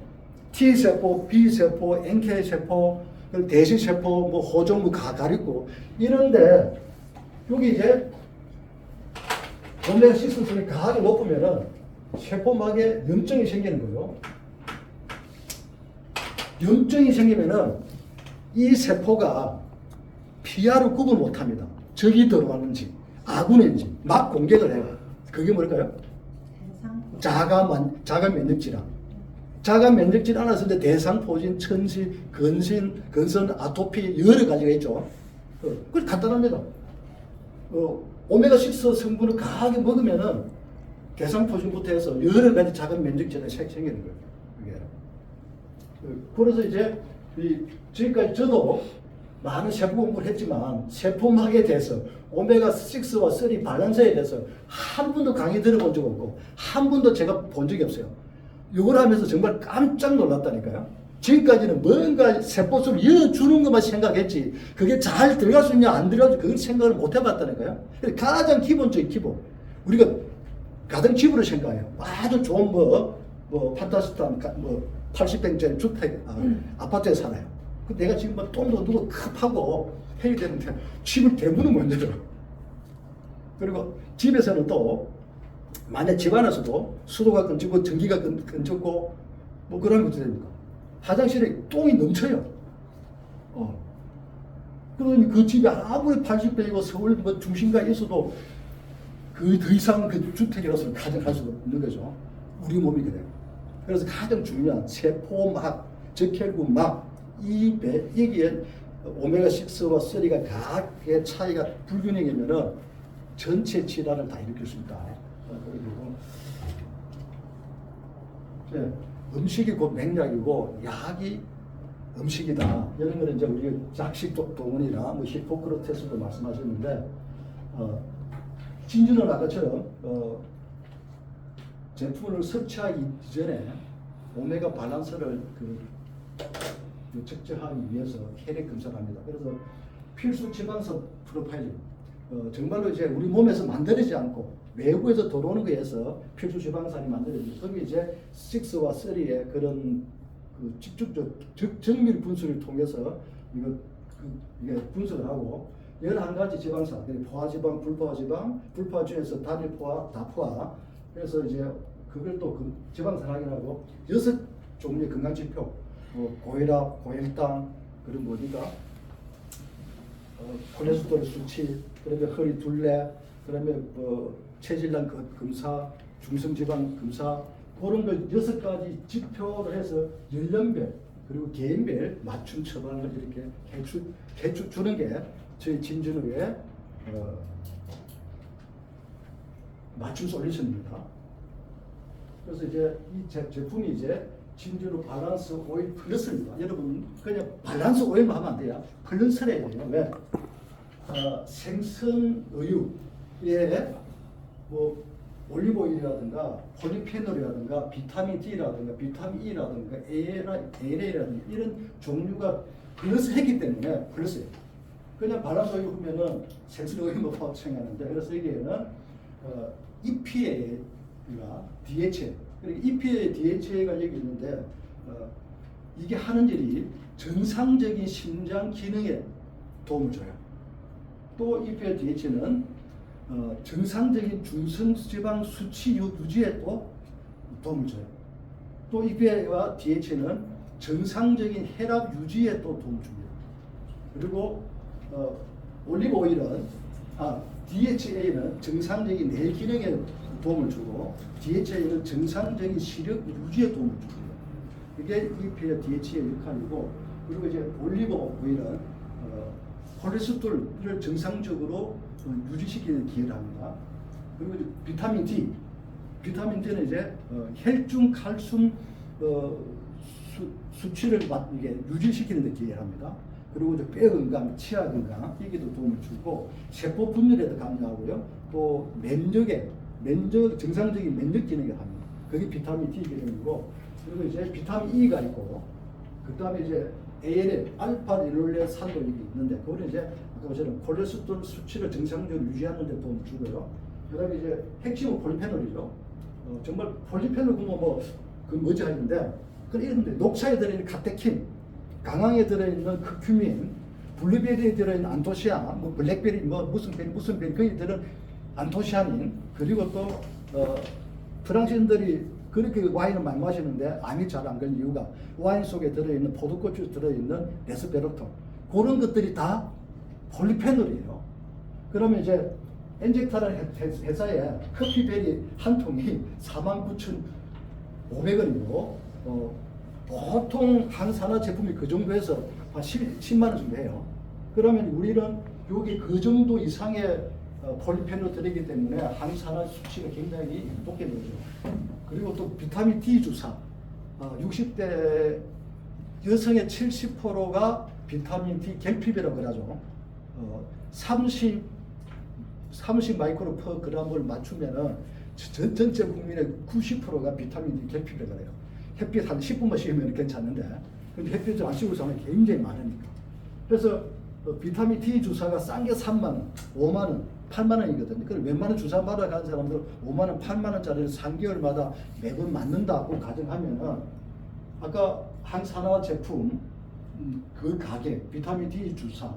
T세포, B세포, NK세포, 대시세포, 뭐 호종부 가리고 이런데 여기 이제 오메가6 수준이 과하게 높으면은 세포막에 염증이 생기는 거예요. 염증이 생기면은 이 세포가 PR을 구분 못합니다. 적이 들어왔는지 아군인지 막 공격을 해요. 그게 뭘까요? 자가 면역 질환. 자가 면역 질환 안에서 대상포진, 천시, 근선, 아토피 여러 가지가 있죠. 그게 간단합니다. 오메가6 성분을 강하게 먹으면은 대상포진부터 해서 여러 가지 자가 면역 질환이 생기는 거예요. 이게. 그래서 이제 지금까지 저도 많은 세포 공부를 했지만 세포막에 대해서 오메가6와 3 밸런스에 대해서 한 번도 강의 들어본 적 없고 한 번도 제가 본 적이 없어요. 이걸 하면서 정말 깜짝 놀랐다니까요. 지금까지는 뭔가 세포수를 이어주는 것만 생각했지 그게 잘 들어갈 수 있냐 안 들어갈 수 있냐 그걸 생각을 못 해봤다니까요. 가장 기본적인 기본 우리가 가장 기본으로 생각해요. 아주 좋은 판타스탄 80평짜리 주택 아파트에 살아요. 내가 지금 돈도 누구 급하고 해야 되는데 집을 대문을 못 열어. 그리고 집에서는 또 만약 집 안에서도 수도가 끊기고 전기가 끊겼고 뭐 그런 것도 됩니까? 화장실에 똥이 넘쳐요. 그러니 그 집이 아무리 80평이고 서울 중심가에 있어도 그 더 이상 그 주택이라서 가정할 수 없는 거죠. 우리 몸이 그래요. 그래서 가장 중요한 세포막, 적혈구막 여기에 오메가6와 3가 각의 차이가 불균형이면은 전체 질환을 다 일으킬 수 있다. 그리고 음식이 곧 맥약이고 약이 음식이다. 이런 거는 이제 우리 작식 동원이나 뭐 히포크라테스도 말씀하셨는데 진주는 아까처럼 제품을 섭취하기 이전에 오메가 밸런스를 측정하기 위해서 혈액 검사를 합니다. 그래서 필수 지방서 프로파일링, 정말로 이제 우리 몸에서 만들어지지 않고 외부에서 들어오는 거에 의해서 필수 지방산이 만들어집니다. 거기 이제 6와 3의 그런 직접적 정밀 분수를 통해서 이게 분석을 하고 11가지 지방산, 포화지방, 불포화지방, 불포화 중에서 단일포화, 다포화, 그래서 이제 그걸 또 지방산 확인하고 6종류의 건강지표, 고혈압, 고혈당, 그리고 어디가 콜레스테롤 수치, 그다음에 허리 둘레, 그다음에 체질량 검사, 중성지방 검사 그런 걸 6가지 지표를 해서 연령별 그리고 개인별 맞춤 처방을 이렇게 해주 주는 게 저희 진준우의 맞춤 솔루션입니다. 그래서 이제 이 제품이 이제 진주로 밸런스 오일 플러스입니다. 여러분 그냥 밸런스 오일만 하면 안 돼요. 플러스래 해요. 왜? 생선 의유에 뭐 올리브 오일이라든가 폴리페놀이라든가 비타민 D라든가 비타민 E라든가 ALA라든가 이런 종류가 플러스 했기 때문에 플러스예요. 그냥 밸런스 오일 하면은 생선 의유만 생각하는데 그래서 여기에는 EPA가 DHA 그리고 EPA, DHA가 여기 있는데 이게 하는 일이 정상적인 심장 기능에 도움을 줘요. 또 EPA, DHA는 정상적인 중성지방 수치 유지에 또 도움을 줘요. 또 EPA와 DHA는 정상적인 혈압 유지에 또 도움을 줍니다. 그리고 올리브 오일은 DHA는 정상적인 뇌 기능에 도움을 주고 DHA는 정상적인 시력 유지에 도움을 줍니다. 이게 EPA, DHA의 역할이고 그리고 이제 올리브 오일은 콜레스테롤을 정상적으로 유지시키는 기여를 합니다. 그리고 이제 비타민 D, 비타민 D는 이제 혈중 칼슘 수치를 이게 유지시키는 데 기여합니다. 그리고 이제 뼈 건강, 치아 건강 여기도 도움을 주고 세포 분열에도 감량하고요. 또 면역 정상적인 면역 기능에 합니다. 그게 비타민 D 기능이고 그리고 이제 비타민 E가 있고 그다음에 이제 ALL, 알파 리놀레 산도 있는데 그거는 이제 아까 보처럼 콜레스테롤 수치를 정상적으로 유지하는 데 도움을 주고요. 그다음에 이제 핵심은 폴리페놀이죠. 정말 폴리페놀 그 뭐지 하는데 그런데 녹차에 들어있는 카테킨, 강황에 들어있는 커큐민, 블루베리에 들어있는 안토시아닌, 뭐 블랙베리, 무슨 베리 거기 들은 안토시아닌 그리고 또 프랑스인들이 그렇게 와인을 많이 마시는데 암이 잘 안 걸리는 이유가 와인 속에 들어있는 포도꽃이 들어있는 레스베라톨 그런 것들이 다 폴리페놀이에요. 그러면 이제 엔젝타라는 회사에 커피베리 한 통이 49,500원이고 보통 한 산화 제품이 그 정도에서 한 10만 원 정도 해요. 그러면 우리는 여기 그 정도 이상의 폴리페놀 들어있기 때문에 항산화 수치가 굉장히 높게 되죠. 그리고 또 비타민 D 주사 60대 여성의 70%가 비타민 D 결핍이라고 하죠. 30 마이크로 퍼 그램을 맞추면은 전체 국민의 90%가 비타민 D 결핍이라고 해요. 햇빛 한 10분만 씌우면 괜찮은데 근데 햇빛을 안 씌우고 사는 게 굉장히 많으니까. 그래서 비타민 D 주사가 싼 게 3만 원, 5만 원, 8만 원이거든요. 그럼 웬만한 주사 받아 가는 사람들 5만 원, 8만 원짜리를 3개월마다 매번 맞는다고 가정하면은 아까 항산화 제품 그 가격, 비타민 D 주사,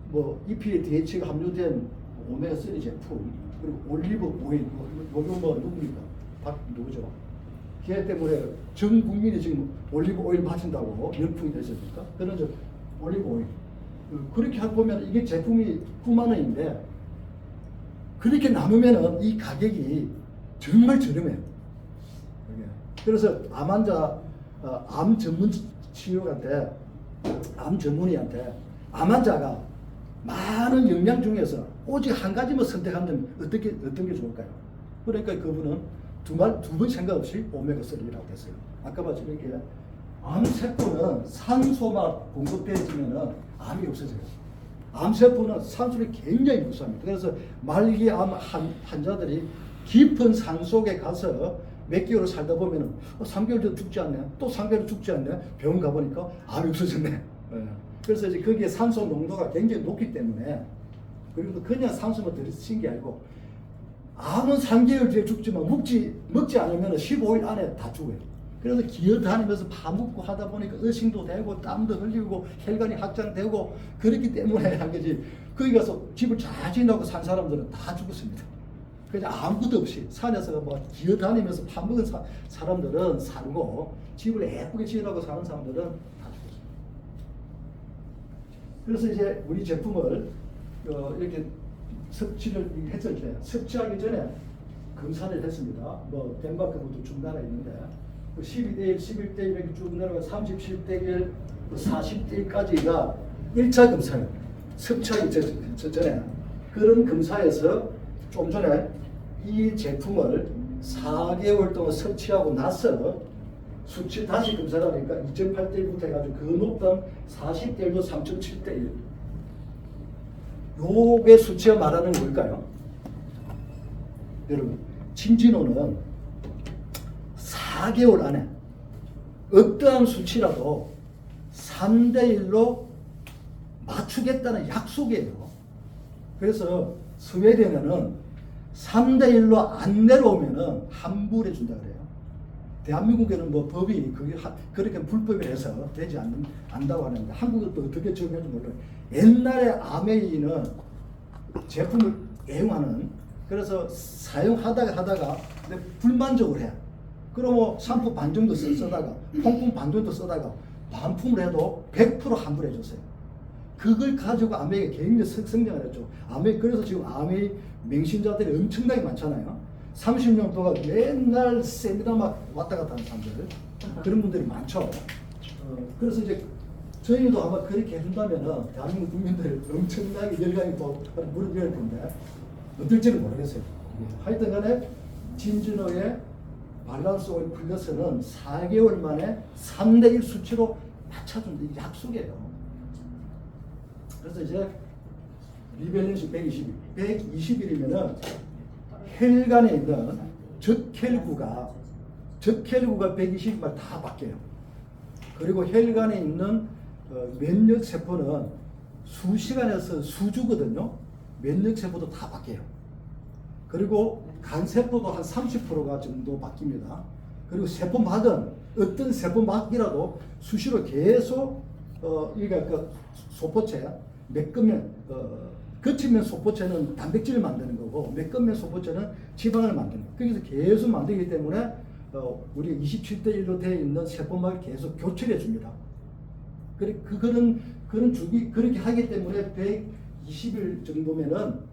뭐 EPA, DHA가 함유된 오메가3 제품, 그리고 올리브 오일, 요거 뭐 누굽니까? 누구죠? 걔 때문에 전 국민이 지금 올리브 오일 마신다고 열풍이 됐습니까? 그런 저 올리브 오일. 그렇게 보면 이게 제품이 9만 원인데 그렇게 나누면은 이 가격이 정말 저렴해요. 그래서 암 환자, 암 전문 치료한테, 암 전문의한테 암 환자가 많은 영양 중에서 오직 한 가지만 선택한다면 어떤 게 좋을까요? 그러니까 그분은 두 번 생각 없이 오메가3라고 했어요. 아까 봤죠? 이렇게 암세포는 산소만 공급되어지면 암이 없어져요. 암세포는 산소를 굉장히 무서워합니다. 그래서 말기암 환자들이 깊은 산 속에 가서 몇 개월을 살다 보면 3개월도 죽지 않네. 또 3개월 죽지 않네. 병원 가보니까 암이 없어졌네. 그래서 이제 거기에 산소 농도가 굉장히 높기 때문에 그리고 그냥 산소만 들이친 게 아니고 암은 3개월 뒤에 죽지만 먹지 않으면 15일 안에 다 죽어요. 그래서 기어다니면서 파묻고 하다 보니까 의심도 되고 땀도 흘리고 혈관이 확장되고 그렇기 때문에 한 거지. 거기 가서 집을 잘 지내고 산 사람들은 다 죽었습니다. 그냥 아무것도 없이 산에서 뭐 기어다니면서 파먹은 사람들은 살고 집을 예쁘게 지으라고 사는 사람들은 다 죽었습니다. 그래서 이제 우리 제품을 이렇게 섭취를 했을 때 섭취하기 전에 검사를 했습니다. 뭐 덴마크부터 중간에 있는데 12대1, 11대1 이렇게 쭉 내려가 37대1, 40대1까지가 1차 검사예요. 섭취하기 전에. 그런 검사에서 좀 전에 이 제품을 4개월 동안 섭취하고 나서 수치 다시 검사를 하니까 2.8대1부터 해가지고 그 높던 40대1도 3.7대1. 요게 수치가 말하는 뭘까요? 여러분, 진진호는 4개월 안에 어떠한 수치라도 3대1로 맞추겠다는 약속이에요. 그래서 스웨덴에는 3대1로 안 내려오면은 환불해 준다 그래요. 대한민국에는 뭐 법이 그렇게 불법이 해서 되지 않는다고 하는데 한국은 또 어떻게 적용할지 몰라요. 옛날에 아메이는 제품을 애용하는 그래서 사용하다가 불만족을 해. 그러면 샴푸 반 정도 쓰다가 퐁퐁 반 정도 쓰다가 반품을 해도 100% 환불해 줬어요. 그걸 가지고 아메이가 굉장히 성장을 했죠. 그래서 지금 아메이 맹신자들이 엄청나게 많잖아요. 30년 동안 맨날 세미나 막 왔다 갔다 하는 사람들 그런 분들이 많죠. 그래서 이제 저희도 아마 그렇게 해준다면 대한민국 국민들 엄청나게 열광이 또 무릎 열 건데 어떨지는 모르겠어요. 하여튼 간에 진진호의 밸런스 오일 플러스는 4개월 만에 3대1 수치로 맞춰준다. 이게 약속이에요. 그래서 이제 리밸런스 120일이면은 혈관에 있는 적혈구가 120만 다 바뀌어요. 그리고 혈관에 있는 면역 세포는 수시간에서 수주거든요. 면역 세포도 다 바뀌어요. 그리고 간 세포도 한 30%가 정도 바뀝니다. 그리고 세포막은 어떤 세포막이라도 수시로 계속 이게 그 소포체, 매끈면 거친면 소포체는 단백질을 만드는 거고 매끈면 소포체는 지방을 만드는 거예요. 거기서 계속 만들기 때문에 우리 27대1로 되어 있는 세포막을 계속 교체해 줍니다. 그런 주기 그렇게 하기 때문에 120일 정도면은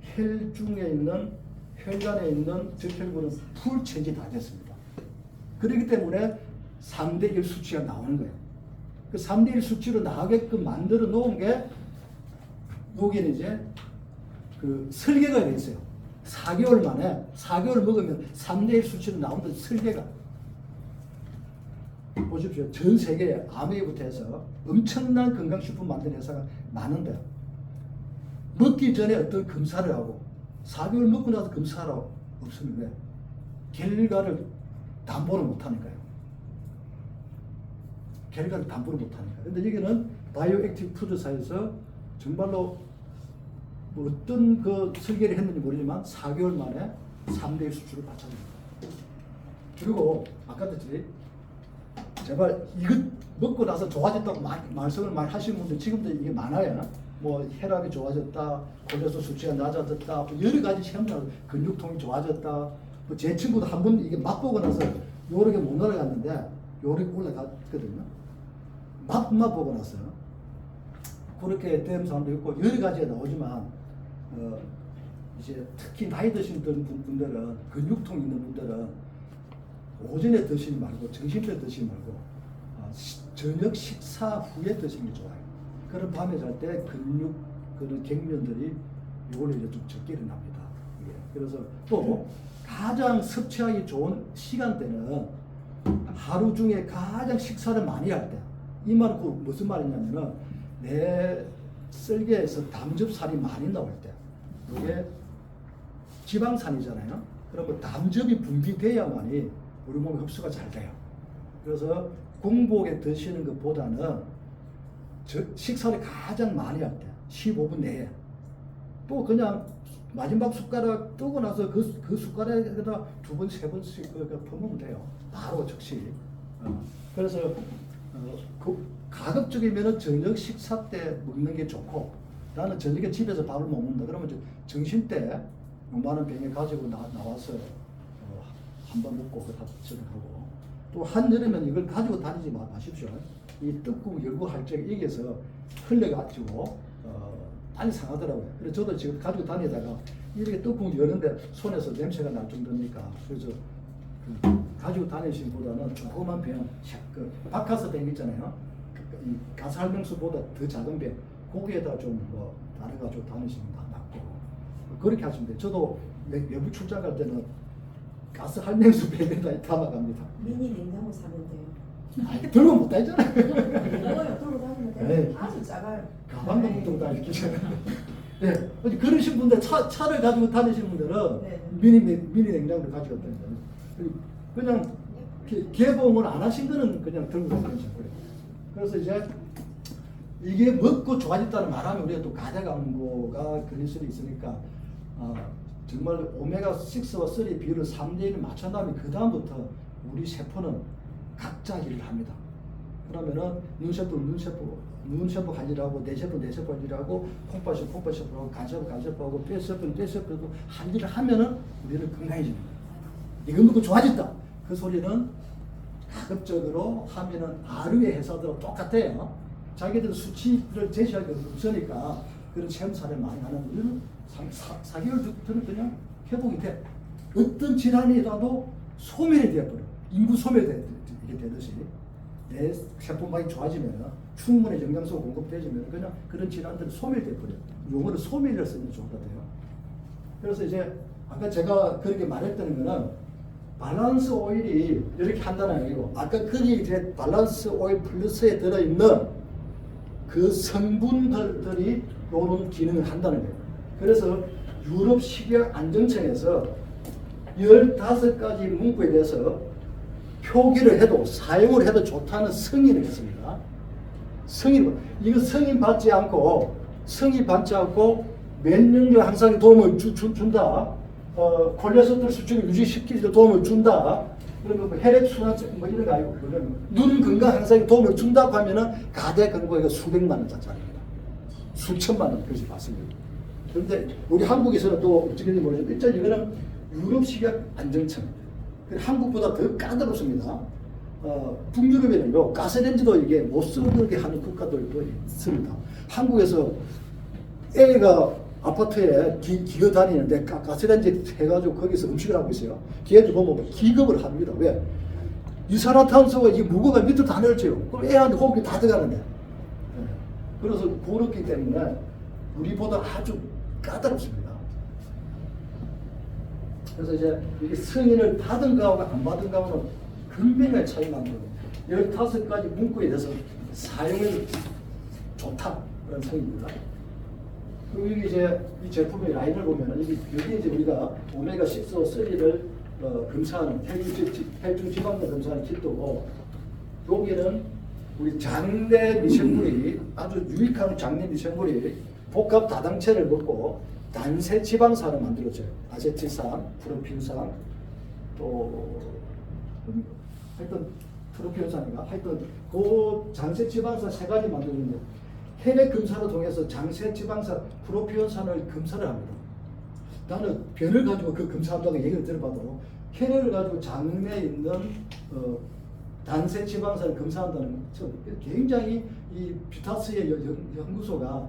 혈중에 있는 혈관에 있는 적혈구는 풀 체인지 다 됐습니다. 그렇기 때문에 3대1 수치가 나오는 거예요. 그 3대1 수치로 나오게끔 만들어 놓은 게 여기는 이제 그 설계가 돼 있어요. 4개월 만에 4개월 먹으면 3대1 수치로 나온다. 설계가 보십시오. 전 세계에 아메이부터 해서 엄청난 건강식품 만드는 회사가 많은데 먹기 전에 어떤 검사를 하고 4개월 먹고 나서 검사를 하고 없으면 왜? 결과를 담보를 못하니까요. 결과를 담보를 못하니까. 근데 여기는 바이오액티브 푸드사에서 정말로 뭐 어떤 그 설계를 했는지 모르지만 4개월 만에 3대1 수치를 맞춰줍니다. 그리고 아까도 제발 이것 먹고 나서 좋아졌다고 말씀을 많이 하시는 분들 지금도 이게 많아요. 뭐 혈압이 좋아졌다, 콜레스테롤 수치가 낮아졌다, 뭐 여러 가지 시험들 근육통이 좋아졌다. 뭐 제 친구도 한 번 이게 맛보고 나서 요렇게 못 올라갔는데 요렇게 올라갔거든요. 맛만 보고 나서 그렇게 된 사람도 있고 여러 가지가 나오지만 이제 특히 나이 드신 분들은 근육통 있는 분들은 오전에 드시지 말고 점심때 드시지 말고 저녁 식사 후에 드시는 게 좋아요. 그런 밤에 잘 때 근육 그런 갱년들이 이걸로 이제 좀 적게 일어납니다. 예. 그래서 또 가장 섭취하기 좋은 시간대는 하루 중에 가장 식사를 많이 할 때. 이 말은 무슨 말이냐면은 내 썰개에서 담즙살이 많이 나올 때. 이게 지방산이잖아요. 그러면 담즙이 분비돼야만이 우리 몸에 흡수가 잘 돼요. 그래서 공복에 드시는 것보다는 식사를 가장 많이 할 때, 15분 내에. 또 그냥 마지막 숟가락 뜨고 나서 그 숟가락에다 2번, 3번씩 퍼먹으면 돼요. 바로 즉시. 그래서 가급적이면 저녁 식사 때 먹는 게 좋고, 나는 저녁에 집에서 밥을 못 먹는다. 그러면 점심 때 요만한 병에 가지고 나와서 한 번 먹고 다 저녁하고. 또 한여름에는 이걸 가지고 다니지 마십시오. 이 떡국 열고 할 적에 여기에서 흘려가지고 많이 상하더라고요. 그래서 저도 지금 가지고 다니다가 이렇게 떡국 여는데 손에서 냄새가 날 정도니까 그래서 가지고 다니시는 보다는 조그만 병, 바카스 병 있잖아요. 이 가스할명수보다 더 작은 병, 거기에다 좀 달아가지고 다니시면 낫고 그렇게 하시면 돼요. 저도 외부 출장 갈 때는 가스할명수 병에다 담아갑니다. 미니 냉장고 사면 돼요. 아니, 들고 못 다니잖아요. 이거요, 들고 다니면 돼요. 네. 아주 작아요. 가방도 못 들고 다니잖아요. 네, 그러신 분들 차를 가지고 다니시는 분들은 네. 미니 냉장고를 가지고 다니잖아요. 그냥 개봉을 안 하신 거는 그냥 들고 다니시면 돼요. 그래서 이제 이게 먹고 좋아졌다는 말하면 우리가 또 가대광고가 걸릴 수도 있으니까 정말 오메가6와 3 비율을 3대1을 맞춘 다음에 그 다음부터 우리 세포는 각자 일을 합니다. 그러면은 눈세포 관리하고 뇌세포 관리하고 콩팥세포하고 간세포하고 뼈세포도 한 일을 하면은 우리는 건강해지는 거예요. 이거 먹고 좋아졌다. 그 소리는 가급적으로 하면은 아류의 회사들하고 똑같아요. 자기들 수치를 제시할 게 없으니까 그런 체험사를 많이 하는 우리는 4개월부터는 그냥 회복이 돼. 어떤 질환이라도 소멸이 되어버려. 인구 소멸이 되듯이 내 세포막이 좋아지면 충분히 영양소 공급되지면 그냥 그런 질환들은 소멸되어버려. 용어를 소멸이라 쓰면 좋을 것 같아요. 그래서 이제 아까 제가 그렇게 말했던 거는 밸런스 오일이 이렇게 한다는 얘기고 아까 거기 이제 밸런스 오일 플러스에 들어있는 그 성분들이 이런 기능을 한다는 거예요. 그래서 유럽 식약 안정청에서 15가지 문구에 대해서 표기를 해도 사용을 해도 좋다는 승인을 했습니다. 이거 승인 받지 않고 몇 년간 항상 도움을 준다. 콜레스테롤 수준을 유지시키는 데 도움을 준다. 그러면 뭐 혈액순환증 뭐 이런 거 아니고 눈 건강 향상에 도움을 준다고 하면은 가대 광고가 수백만 원짜리입니다. 수천만 원 그것이 받습니다. 그런데 우리 한국에서는 또 어떻게 되는지 모르겠는데 일단 이거는 유럽 식약 안정청. 한국보다 더 까다롭습니다. 북유럽에는요 가스레인지도 이게 못 쓰게 하는 국가들도 있습니다. 한국에서 애가 아파트에 기어 다니는데 가스레인지 해가지고 거기서 음식을 하고 있어요. 걔들 보면 기겁을 합니다. 왜? 이산화탄소가 이 무거가 밑으로 다 내려져요. 그럼 애한테 호흡이 다 들어가는데. 그래서 그렇기 때문에 우리보다 아주 까다롭습니다. 그래서 이제 이게 승인을 받은 거하고 안 받은 거하고는 극명의 차이가 납니다. 15가지 문구에 대해서 사용이 좋다. 그런 승인입니다. 그리고 여기 이제 이 제품의 라인을 보면 여기 이제 우리가 오메가6, 3를 검사하는 혈중 지방을 검사하는 키트고 여기는 우리 장내 미생물이 아주 유익한 장내 미생물이 복합 다당체를 먹고 단세 지방산을 만들어줘요. 아세틸산, 프로피온산, 또 하여튼 프로피온산인가 하여튼 그 장세 지방산 3가지 만들어주는데 혈액 검사를 통해서 장세 지방산, 프로피온산을 검사를 합니다. 나는 변을 가지고 그 검사한다고 얘기를 들어봐도 혈액을 가지고 장내에 있는 단세 지방산을 검사한다는 건 굉장히 이 뷰타스의 연구소가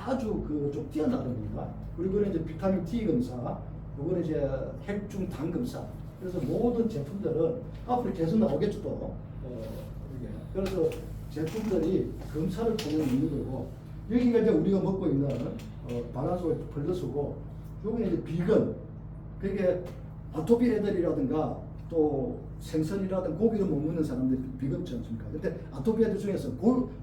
아주 좀 뛰어나는 겁니다. 그리고 이제 비타민 D 검사, 요거는 이제 핵중 당 검사. 그래서 모든 제품들은 앞으로 계속 나오겠죠 또. 그래서 제품들이 검사를 통해 있는 거고 여기가 이제 우리가 먹고 있는 바나솔 플러스고 여기는 이제 비건. 그게 아토피 애들이라든가 또 생선이라든가 고기를 못 먹는 사람들 비건지 않습니까? 근데 아토피 애들 중에서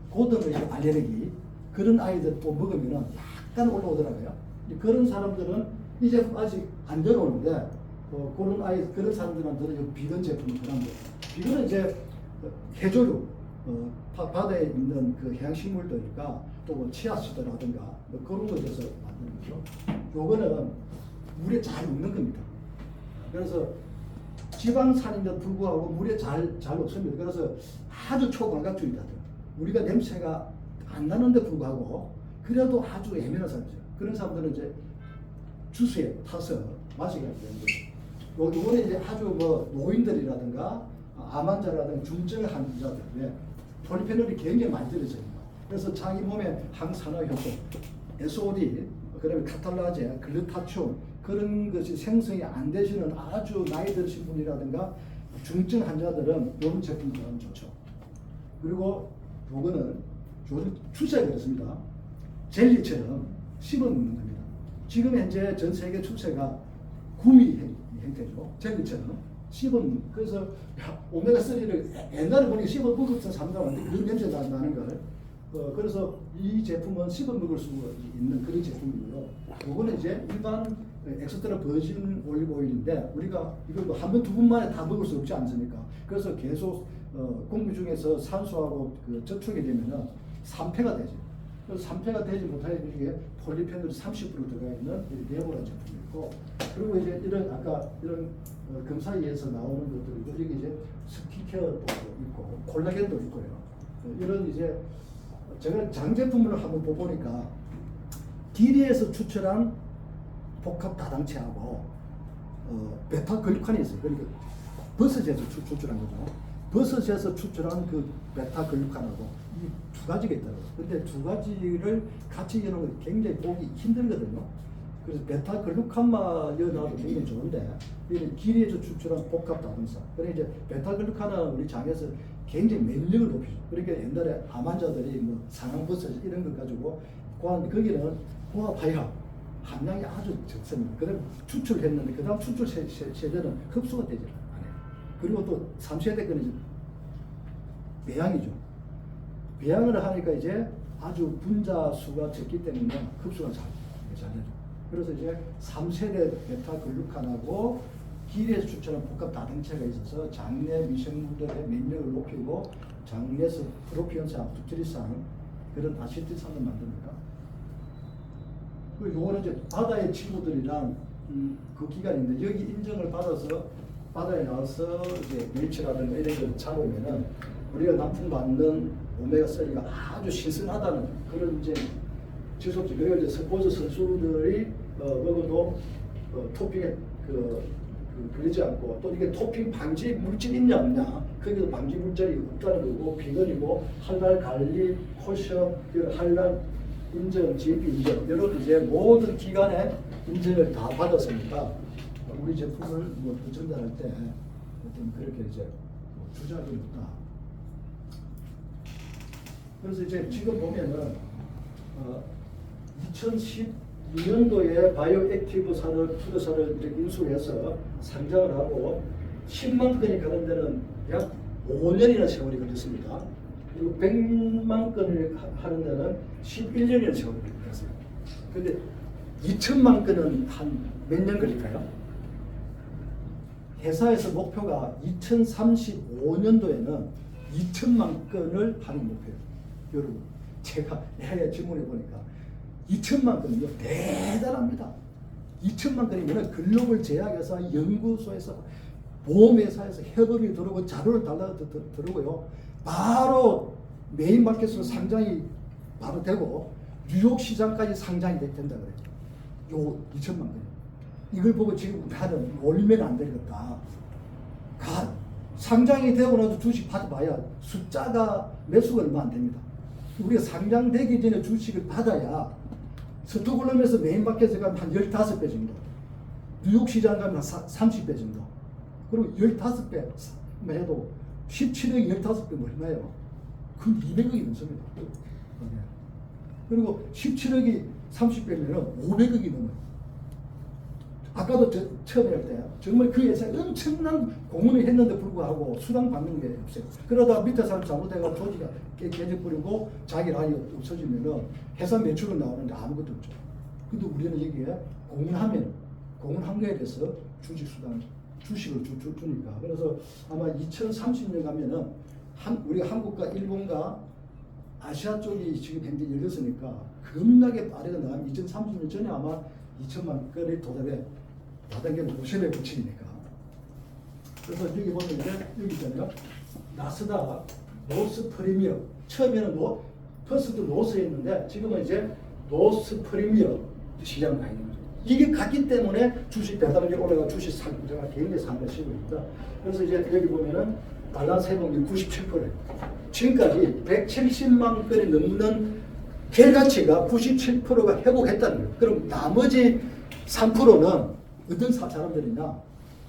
고등의 알레르기 그런 아이들 또 먹으면 약간 올라오더라고요. 그런 사람들은 이제 아직 안 들어오는데 그런 사람들한테는 비건 제품을 권합니다. 비건은 이제 해조류 바다에 있는 그 해양식물들이니까 또 치아씨드라든가 뭐 그런 거에 대해서 만드는 거죠. 요거는 물에 잘 녹는 겁니다. 그래서 지방산인데도 불구하고 물에 잘 녹습니다. 그래서 아주 초광각주의자들. 우리가 냄새가 안 나는데 불구하고 그래도 아주 예민한 사람이죠. 그런 사람들은 이제 주스에 타서 마시게 하는 거예요. 요거는 이제 아주 뭐 노인들이라든가 암 환자라든가 중증 환자들 폴리페놀이 굉장히 많이 들어있습니다. 그래서 자기 몸에 항산화 효소, SOD, 그다음에 카탈라제, 글루타치온 그런 것이 생성이 안 되시는 아주 나이 드신 분이라든가 중증 환자들은 이런 제품을 하면 좋죠. 그리고 요거는 추세가 그렇습니다. 젤리처럼 씹어 먹는 겁니다. 지금 현재 전 세계 추세가 구미 형태죠. 젤리처럼 씹어 먹는. 그래서 오메가3를 옛날에 보니까 씹어 먹었던 사람들한테 이런 냄새 나는 걸. 그래서 이 제품은 씹어 먹을 수 있는 그런 제품이고요. 요거는 이제 일반 엑스트라 버진 올리브 오일인데 우리가 이걸 뭐 한 번, 두 번 만에 다 먹을 수 없지 않습니까? 그래서 계속 공기 중에서 산소하고 접촉이 되면은 산패가 되죠. 그래서 산패가 되지 못하게 이게 폴리페놀이 30% 들어가 있는 네모란 제품이 있고, 그리고 이제 이런 아까 이런 검사에서 나오는 것들이고, 여기 이제 스킨케어도 있고 콜라겐도 있고요. 이런 이제 제가 장 제품을 한번 보니까 디리에서 추출한 복합 다당체하고 베타글루칸이 있어요. 그러니까 버섯에서 추출한 거죠. 버섯에서 추출한 그 베타글루칸하고 이 두 가지가 있더라고요. 근데 두 가지를 같이 이어놓은 건 굉장히 보기 힘들거든요. 그래서 베타글루칸만 이어놔도 굉장히 좋은데 이는 기리에서 추출한 복합 다당사. 그러니까 이제 베타글루칸은 우리 장에서 굉장히 면역력을 높이죠. 그러니까 옛날에 암 환자들이 뭐 상황버섯 이런 것 가지고 거기는 고아파이라 함량이 아주 적습니다. 그다음 추출했는데 그 다음 추출 세대는 흡수가 되지 않아요. 그리고 또 3세대 거는 이제 배양이죠. 배양을 하니까 이제 아주 분자수가 적기 때문에 흡수가 잘 되죠. 그래서 이제 3세대 베타글루칸하고 길에서 추출한 복합 다당체가 있어서 장내 미생물들의免疫力을 높이고 장내에서 프로피온산, 부트리산 그런 아세틸산을 만듭니다. 그리고 요거는 이제 바다의 친구들이랑 그 기간인데 여기 인정을 받아서 바다에 나와서 이제 멸치라든가 이런 걸 잡으면은 우리가 납품받는 오메가3가 아주 신선하다는 그런 이제 지속적 그리고 이제 스포츠 선수들이 먹어도 토핑에 그러지 않고 또 이게 토핑 방지 물질 있냐 없냐 거기서 방지 물질이 없다는 거고 비건이고 할랄 관리 코셔 할랄 인정 GMP 인정 이런 이제 모든 기관의 인정을 다 받았으니까 우리 제품을 뭐 전달할 때 어떤 그렇게 이제 주작이 없다. 그래서 이제 지금 보면은 2012년도에 바이오 액티브 푸드사를 이렇게 인수해서 상장을 하고 10만 건이 가는 데는 약 5년이나 세월이 걸렸습니다. 그리고 100만 건을 하는 데는 11년이나 세월이 걸렸어요. 근데 2천만 건은 한 몇 년 걸릴까요? 회사에서 목표가 2035년도에는 2천만 건을 하는 목표예요. 여러분, 제가 해외 질문해 보니까 2천만 건이요 대단합니다. 2천만 건이면 글로벌 제약회사, 연구소에서 보험회사에서 협업이 들어오고 자료를 달라고 들어오고요. 바로 메인 마켓으로 상장이 바로 되고 뉴욕 시장까지 상장이 된다 그래요. 요 2천만 건. 이걸 보고 지금 나는 올리면 안 되겠다. 상장이 되고 나도 주식 받아봐야 숫자가 매수가 얼마 안 됩니다. 우리가 상장되기 전에 주식을 받아야 스톡홀름에서 메인 마켓에 가면 한 15배 정도, 뉴욕 시장 가면 한 30배 정도, 그리고 15배 해도 17억이 15배 얼마예요? 그럼 200억이 넘습니다. 그리고 17억이 30배면 500억이 넘어요. 아까도 처음에 할 때 정말 그 회사에 엄청난 공헌을 했는데 불구하고 수당 받는 게 없어요. 그러다 밑에 사람 잘못해가 조직이 깨져버리고 자기 라인이 없어지면은 회사 매출은 나오는데 아무것도 없죠. 근데 우리는 여기에 공헌한 거에 대해서 주식을 주니까. 그래서 아마 2030년 가면은 우리가 한국과 일본과 아시아 쪽이 지금 현재 열렸으니까 겁나게 빠르게 나가면 2030년 전에 아마 2천만 건이 도달해 다단계는 50에 붙이니까. 그래서 여기 보면 여기 있잖아요. 나스닥 노스 프리미어 처음에는 퍼스트 노스였는데 지금은 이제 노스 프리미어 시장을 가 있는 거죠. 이게 같기 때문에 주식 배당이 올라가 주식 상자가 굉장히 상승시키고 있다. 그래서 이제 여기 보면은 달러 세금이 97%예요. 지금까지 170만 건이 넘는 결가치가 97%가 회복했다는 거예요. 그럼 나머지 3%는 어떤 사람들이냐?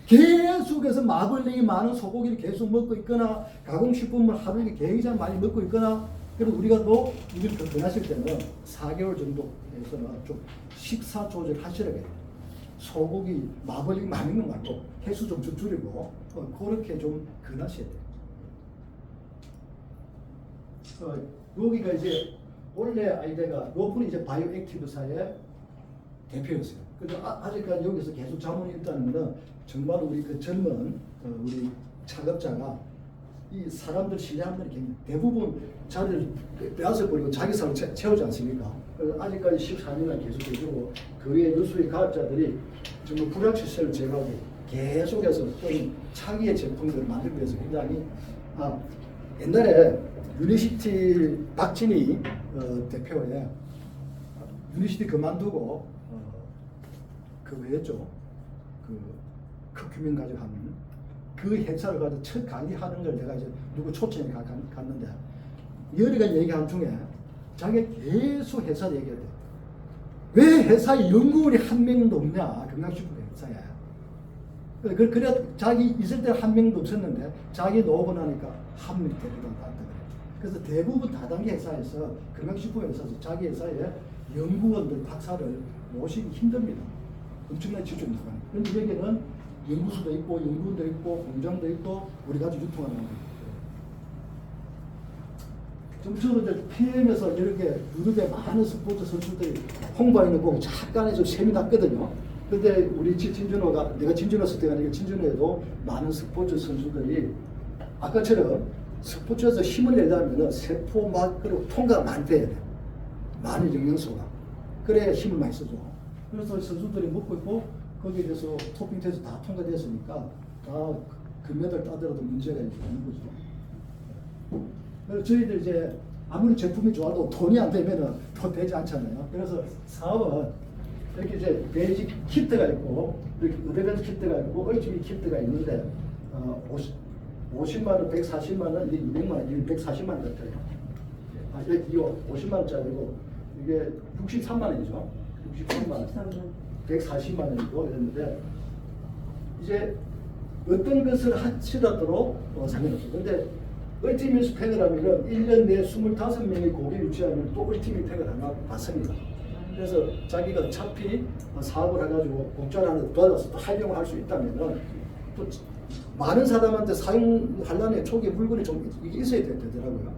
계속해서 마블링이 많은 소고기를 계속 먹고 있거나 가공식품을 하루에 굉장히 많이 먹고 있거나 그리고 우리가 또 이걸 변하실 때는 4개월 정도에서는 좀 식사 조절 하시라고 해요. 소고기 마블링 많이 먹는 거 말고 횟수 좀 줄이고 그렇게 좀 변하셔야 돼요. 여기가 이제 원래 아이디어가 요분이 이제 바이오 액티브사의 대표였어요. 그래서 아직까지 여기서 계속 자문이 있다는 것은 정말 우리 그 젊은 우리 창업자가 이 사람들 신뢰하는 굉장히 대부분 자리를 빼앗아 버리고 자기 삶을 채우지 않습니까? 그래서 아직까지 14년간 계속 해주고 그 외에 유수의 과학자들이 정말 불확실성을 제거하고 계속해서 또는 차기의 제품들을 만들기 위해서 굉장히 옛날에 유니시티 박진희 대표의 유니시티 그만두고 그 왜였죠? 그 커큐민 가지고 하는 그 회사를 가지고 첫 강의하는 걸 내가 이제 누구 초청에 갔는데 여러 가지 얘기한 중에 자기가 계속 회사 얘기를 해. 왜 회사에 연구원이 한 명도 없냐? 건강식품 회사에. 그래 자기 있을 때 한 명도 없었는데 자기 나오고 나니까 한 명이 데리고 나왔다 그래. 그래서 대부분 다단계 회사에서 건강식품 회사에서 자기 회사에 연구원들 박사를 모시기 힘듭니다. 엄청나게 지출이 나가요. 그런데 여기는 연구소도 있고 연구원도 있고 공장도 있고 우리 가지고 유통하는 거예요. 좀 저도 이제 PM에서 이렇게 유럽의 많은 스포츠 선수들이 홍보하는 거 잠깐의 좀 셈이 났거든요. 근데 우리 진준호가 내가 진준호 때가 아니라 진준호에도 많은 스포츠 선수들이 아까처럼 스포츠에서 힘을 내려면 세포 막 그리고 통과가 많이 돼야 돼. 많은 영양소가. 그래야 힘을 많이 쓰죠. 그래서 선수들이 먹고 있고 거기에 대해서 토핑 테스트 다 통과됐으니까 다 금메달 따더라도 문제가 없는 거죠. 그래서 저희들 이제 아무리 제품이 좋아도 돈이 안 되면은 더 되지 않잖아요. 그래서 사업은 이렇게 이제 베이직 키트가 있고 이렇게 의뢰변 키트가 있고 얼지비 키트가 있는데 50만 원, 140만 원, 200만 원, 140만 원 같아요. 이거 50만 원짜리고 이게 63만 원이죠. 63만 원, 140만 원이고 이랬는데 이제 어떤 것을 하시더라도 상관없어요. 근데 얼티밋 팩을 하면은 1년 내에 25명의 고객 유치하면 또 얼티밋 팩을 하나 받습니다. 그래서 자기가 어차피 사업을 해가지고 공짜로 하나 도와줘서 또 활용을 할 수 있다면은 또 많은 사람한테 사용하려면 초기에 물건이 좀 이게 있어야 되더라고요.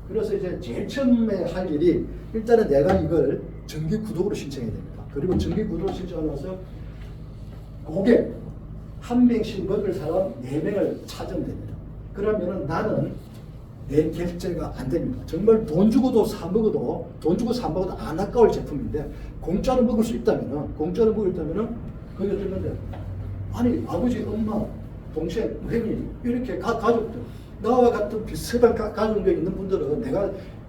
그래서 이제 제일 처음에 할 일이 일단은 내가 이걸 정기 구독으로 신청해야 됩니다. 그리고 정기 구독을 신청하고 나서 고객 한 명씩 먹을 사람 4명을 찾으면 됩니다. 그러면은 나는 내 결제가 안 됩니다. 정말 돈 주고도 사 먹어도 안 아까울 제품인데 공짜로 먹을 수 있다면은 그게 어떤 건데 아니 아버지, 엄마, 동생, 형님 이렇게 가족들 나와 같은 비슷한 가족력 있는 분들은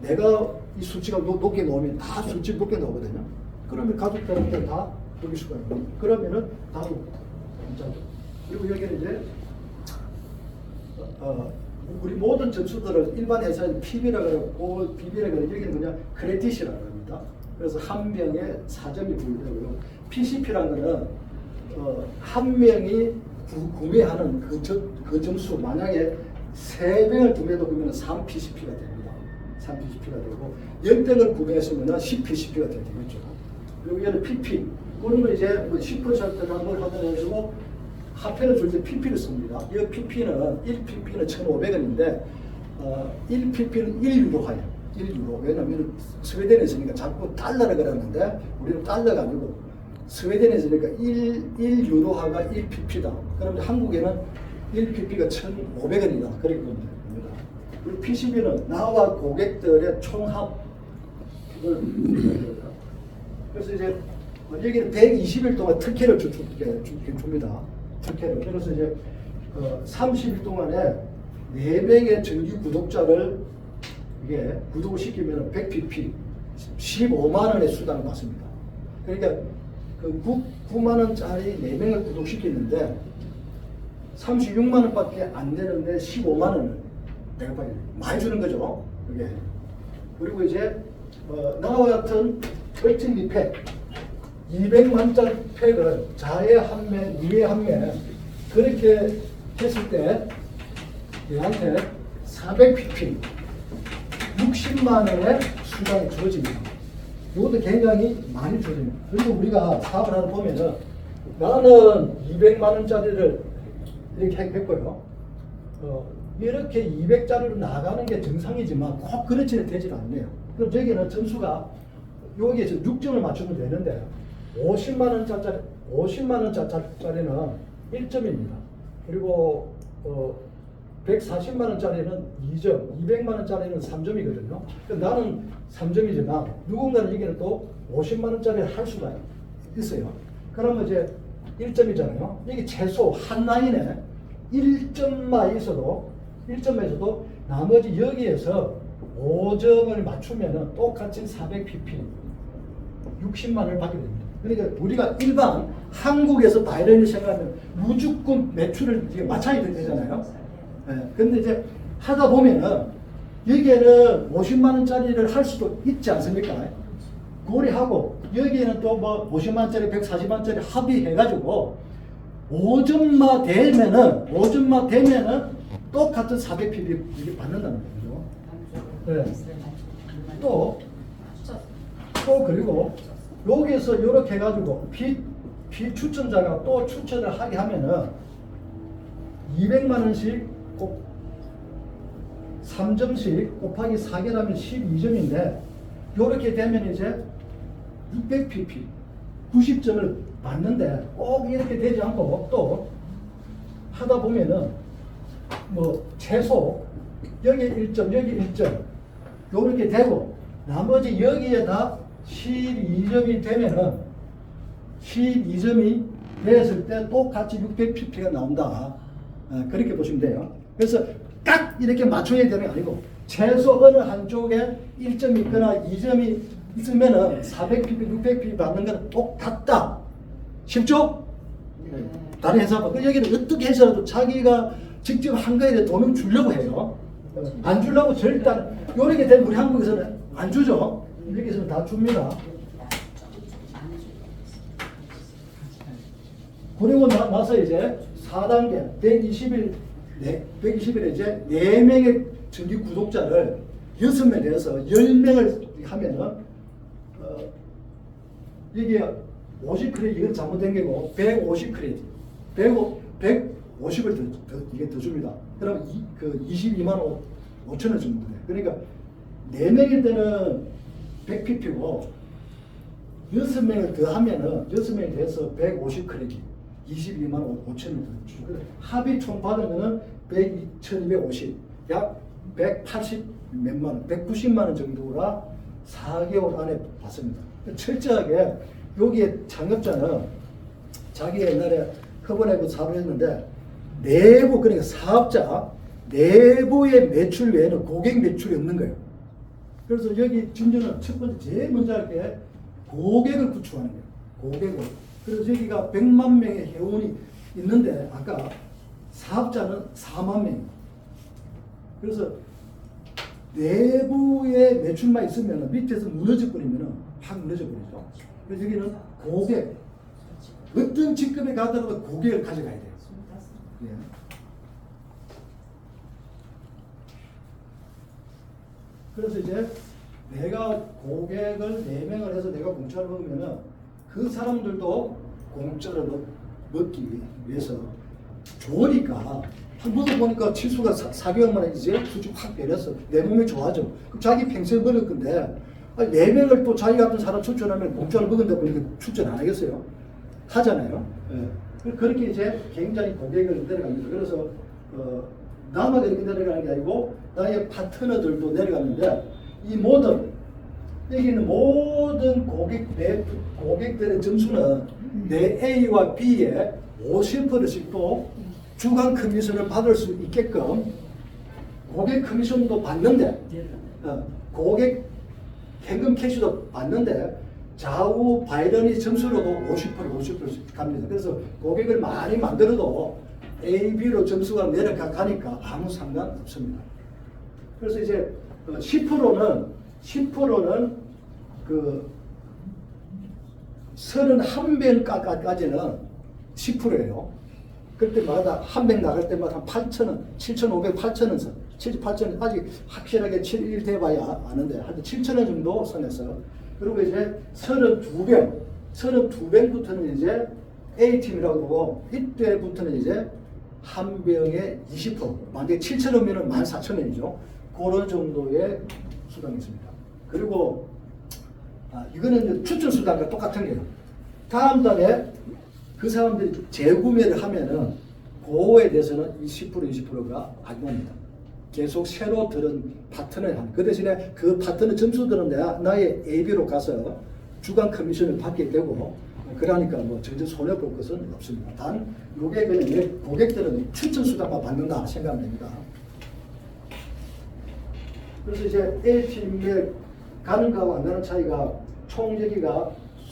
내가 이 수치가 높게 나오면 다 수치 높게 나오거든요. 그러면 가족들한테 다 먹일 수가 있고 그러면은 나도 괜찮죠. 그리고 여기는 이제 우리 모든 점수들을 일반 회사에서 PB라고 하고 BB라고 하고 여기는 그냥 크레딧이라고 합니다. 그래서 한 명에 4점이 부여되고요. PCP라는 거는 한 명이 구매하는 그 점수 만약에 3병을 구매해도 그러면 3PCP가 됩니다. 3PCP가 되고 10병을 구매했으면 10PCP가 되겠죠. 그리고 얘는 PP 그런 거 이제 뭐 10%를 한번 하더라도 화폐를 줄 때 PP를 씁니다. 이 PP는 1PP는 1,500원인데 1PP는 1유로화예요. 1유로. 왜냐하면 스웨덴에 있으니까 자꾸 달러를 그랬는데 우리는 달러가 아니고 스웨덴에 있으니까 1유로화가 1PP다. 그러면 한국에는 1PP가 1,500원이다. 그렇게 보면 됩니다. 그리고 PCB는 나와 고객들의 총합 그래서 이제 여기는 120일 동안 특혜를 줍니다. 특혜를. 그래서 이제 30일 동안에 4명의 정기 구독자를 이게 구독을 시키면 100pp 15만 원의 수당을 받습니다. 그러니까 그 9만 원짜리 4명을 구독시키는데 36만 원밖에 안 되는데 15만 원을 내가 빨리 많이 주는 거죠. 그게. 그리고 이제 나와 같은 얼티밋 팩 200만짜리 팩을 자해 한 매, 위에 한 매 그렇게 했을 때 얘한테 400pp 60만 원의 수당이 주어집니다. 이것도 굉장히 많이 주어집니다. 그리고 우리가 사업을 하다 보면은 나는 200만 원짜리를 이렇게 했고요. 이렇게 200짜리로 나가는 게 정상이지만 꼭 그렇지는 되질 않네요. 그럼 저기는 점수가 여기에서 6점을 맞추면 되는데 50만 원짜리는 1점입니다. 그리고 140만 원짜리는 2점, 200만 원짜리는 3점이거든요. 나는 3점이지만 누군가는 여기는 또 50만 원짜리를 할 수가 있어요. 그러면 이제 1점이잖아요. 여기 최소 한 라인에 1점만 있어도 나머지 여기에서 5점을 맞추면 똑같이 400pp 60만 원을 받게 됩니다. 그러니까 우리가 일반 한국에서 바이런을 생각하면 무조건 매출을 맞춰야 되잖아요. 근데 이제 하다 보면은 여기에는 50만 원짜리를 할 수도 있지 않습니까? 고려하고 여기에는 또 뭐 50만 원짜리, 140만 원짜리 합의해가지고 5점만 되면은 똑같은 400ppb 받는다는 거죠. 네. 또 그리고 여기서 이렇게 해가지고 비추천자가 또 추천을 하게 하면은 200만 원씩 3점씩 곱하기 4개라면 12점인데 이렇게 되면 이제 600pp 90점을 받는데 꼭 이렇게 되지 않고 또 하다 보면은 뭐 최소 여기 1점 여기 1점 이렇게 되고 나머지 여기에 다 12점이 되면은 12점이 됐을 때 똑같이 600pp가 나온다. 그렇게 보시면 돼요. 그래서 딱 이렇게 맞춰야 되는 게 아니고 최소 어느 한쪽에 1점이 있거나 2점이 있으면은 400pp, 600pp 받는 건 똑같다. 쉽죠? 다른 회사가 여기는 어떻게 해서라도 자기가 직접 한 거에 대해 돈을 주려고 해요. 안 주려고 절대 이렇게 되면 우리 한국에서는 안 주죠. 여기서는 다 줍니다. 그리고 나서 이제 4단계 120일에 이제 4명의 정기 구독자를 6명에서 10명을 하면은 이게 50크레딧 이건 잘못된 게고 150크레딧 150을 이게 더 줍니다. 그럼 22만 5천 원 정도 돼요. 그러니까 4명일 때는 100pp고 6명을 더 하면은 6명이 돼서 150크레딧 22만 5천 원 더 주고 합의 총 받은 거는 1,250 약 180 몇만 원 190만 원 정도라 4개월 안에 받습니다. 철저하게 여기에 창업자는 자기 옛날에 허번에 그 사업을 했는데 내부 그러니까 사업자 내부의 매출 외에는 고객 매출이 없는 거예요. 그래서 여기 진주는 첫 번째 제일 먼저 할 게 고객을 구축하는 거예요. 고객을. 그래서 여기가 100만 명의 회원이 있는데 아까 사업자는 4만 명입니다. 그래서 내부의 매출만 있으면 밑에서 무너져 버리면 확 무너져 버리죠. 그래서 여기는 고객 어떤 직급에 가더라도 고객을 가져가야 돼요. 예. 그래서 이제 내가 고객을 4명을 해서 내가 공짜로 먹으면은 그 사람들도 공짜로 먹기 위해서 좋으니까 먹어보니까 치수가 4개월 만에 이제 수준 확 내렸어. 내 몸이 좋아져. 그럼 자기 평생 먹을 건데 4명을 또 자기 같은 사람 추천하면 공짜로 먹은다 보니까 추천 안 하겠어요? 하잖아요. 예. 그렇게 이제 굉장히 고객을 내려갑니다. 그래서 나만 이렇게 내려가는 게 아니고 나의 파트너들도 내려가는데 이 모든 여기 있는 모든 고객들의 점수는 내 A와 B에 50%씩 또 주간 커미션을 받을 수 있게끔 고객 커미션도 받는데 고객 현금 캐시도 받는데 좌우 바이런이 점수로도 50%씩 갑니다. 그래서 고객을 많이 만들어도 A, B로 점수가 내려가니까 아무 상관없습니다. 그래서 이제 10%는 그 31병까지는 10%예요. 그때마다 한 병 나갈 때마다 한 8,000원, 7,500, 8,000원 선, 7,000, 8,000원 아직 확실하게 7일 돼봐야 아는데 한 7,000원 정도 선에서 그리고 이제 32병부터는 이제 A팀이라고 보고 이때부터는 이제 한 병에 20% 만약에 7,000원이면 14,000원이죠. 그런 정도의 수당이 있습니다. 그리고 이거는 추천 수당과 똑같은 거예요. 다음 달에 그 사람들이 재구매를 하면은 그거에 대해서는 20%가 악용합니다. 계속 새로 들은 파트너에 한. 그 대신에 그 파트너 점수들은 나의 AB로 가서 주간 커미션을 받게 되고 그러니까 뭐 전혀 손해 볼 것은 없습니다. 단 요게 그냥 고객들은 추천 수당만 받는다 생각하면 됩니다. 그래서 이제 A팀에 가는 거하고 안 가는 차이가 총 여기가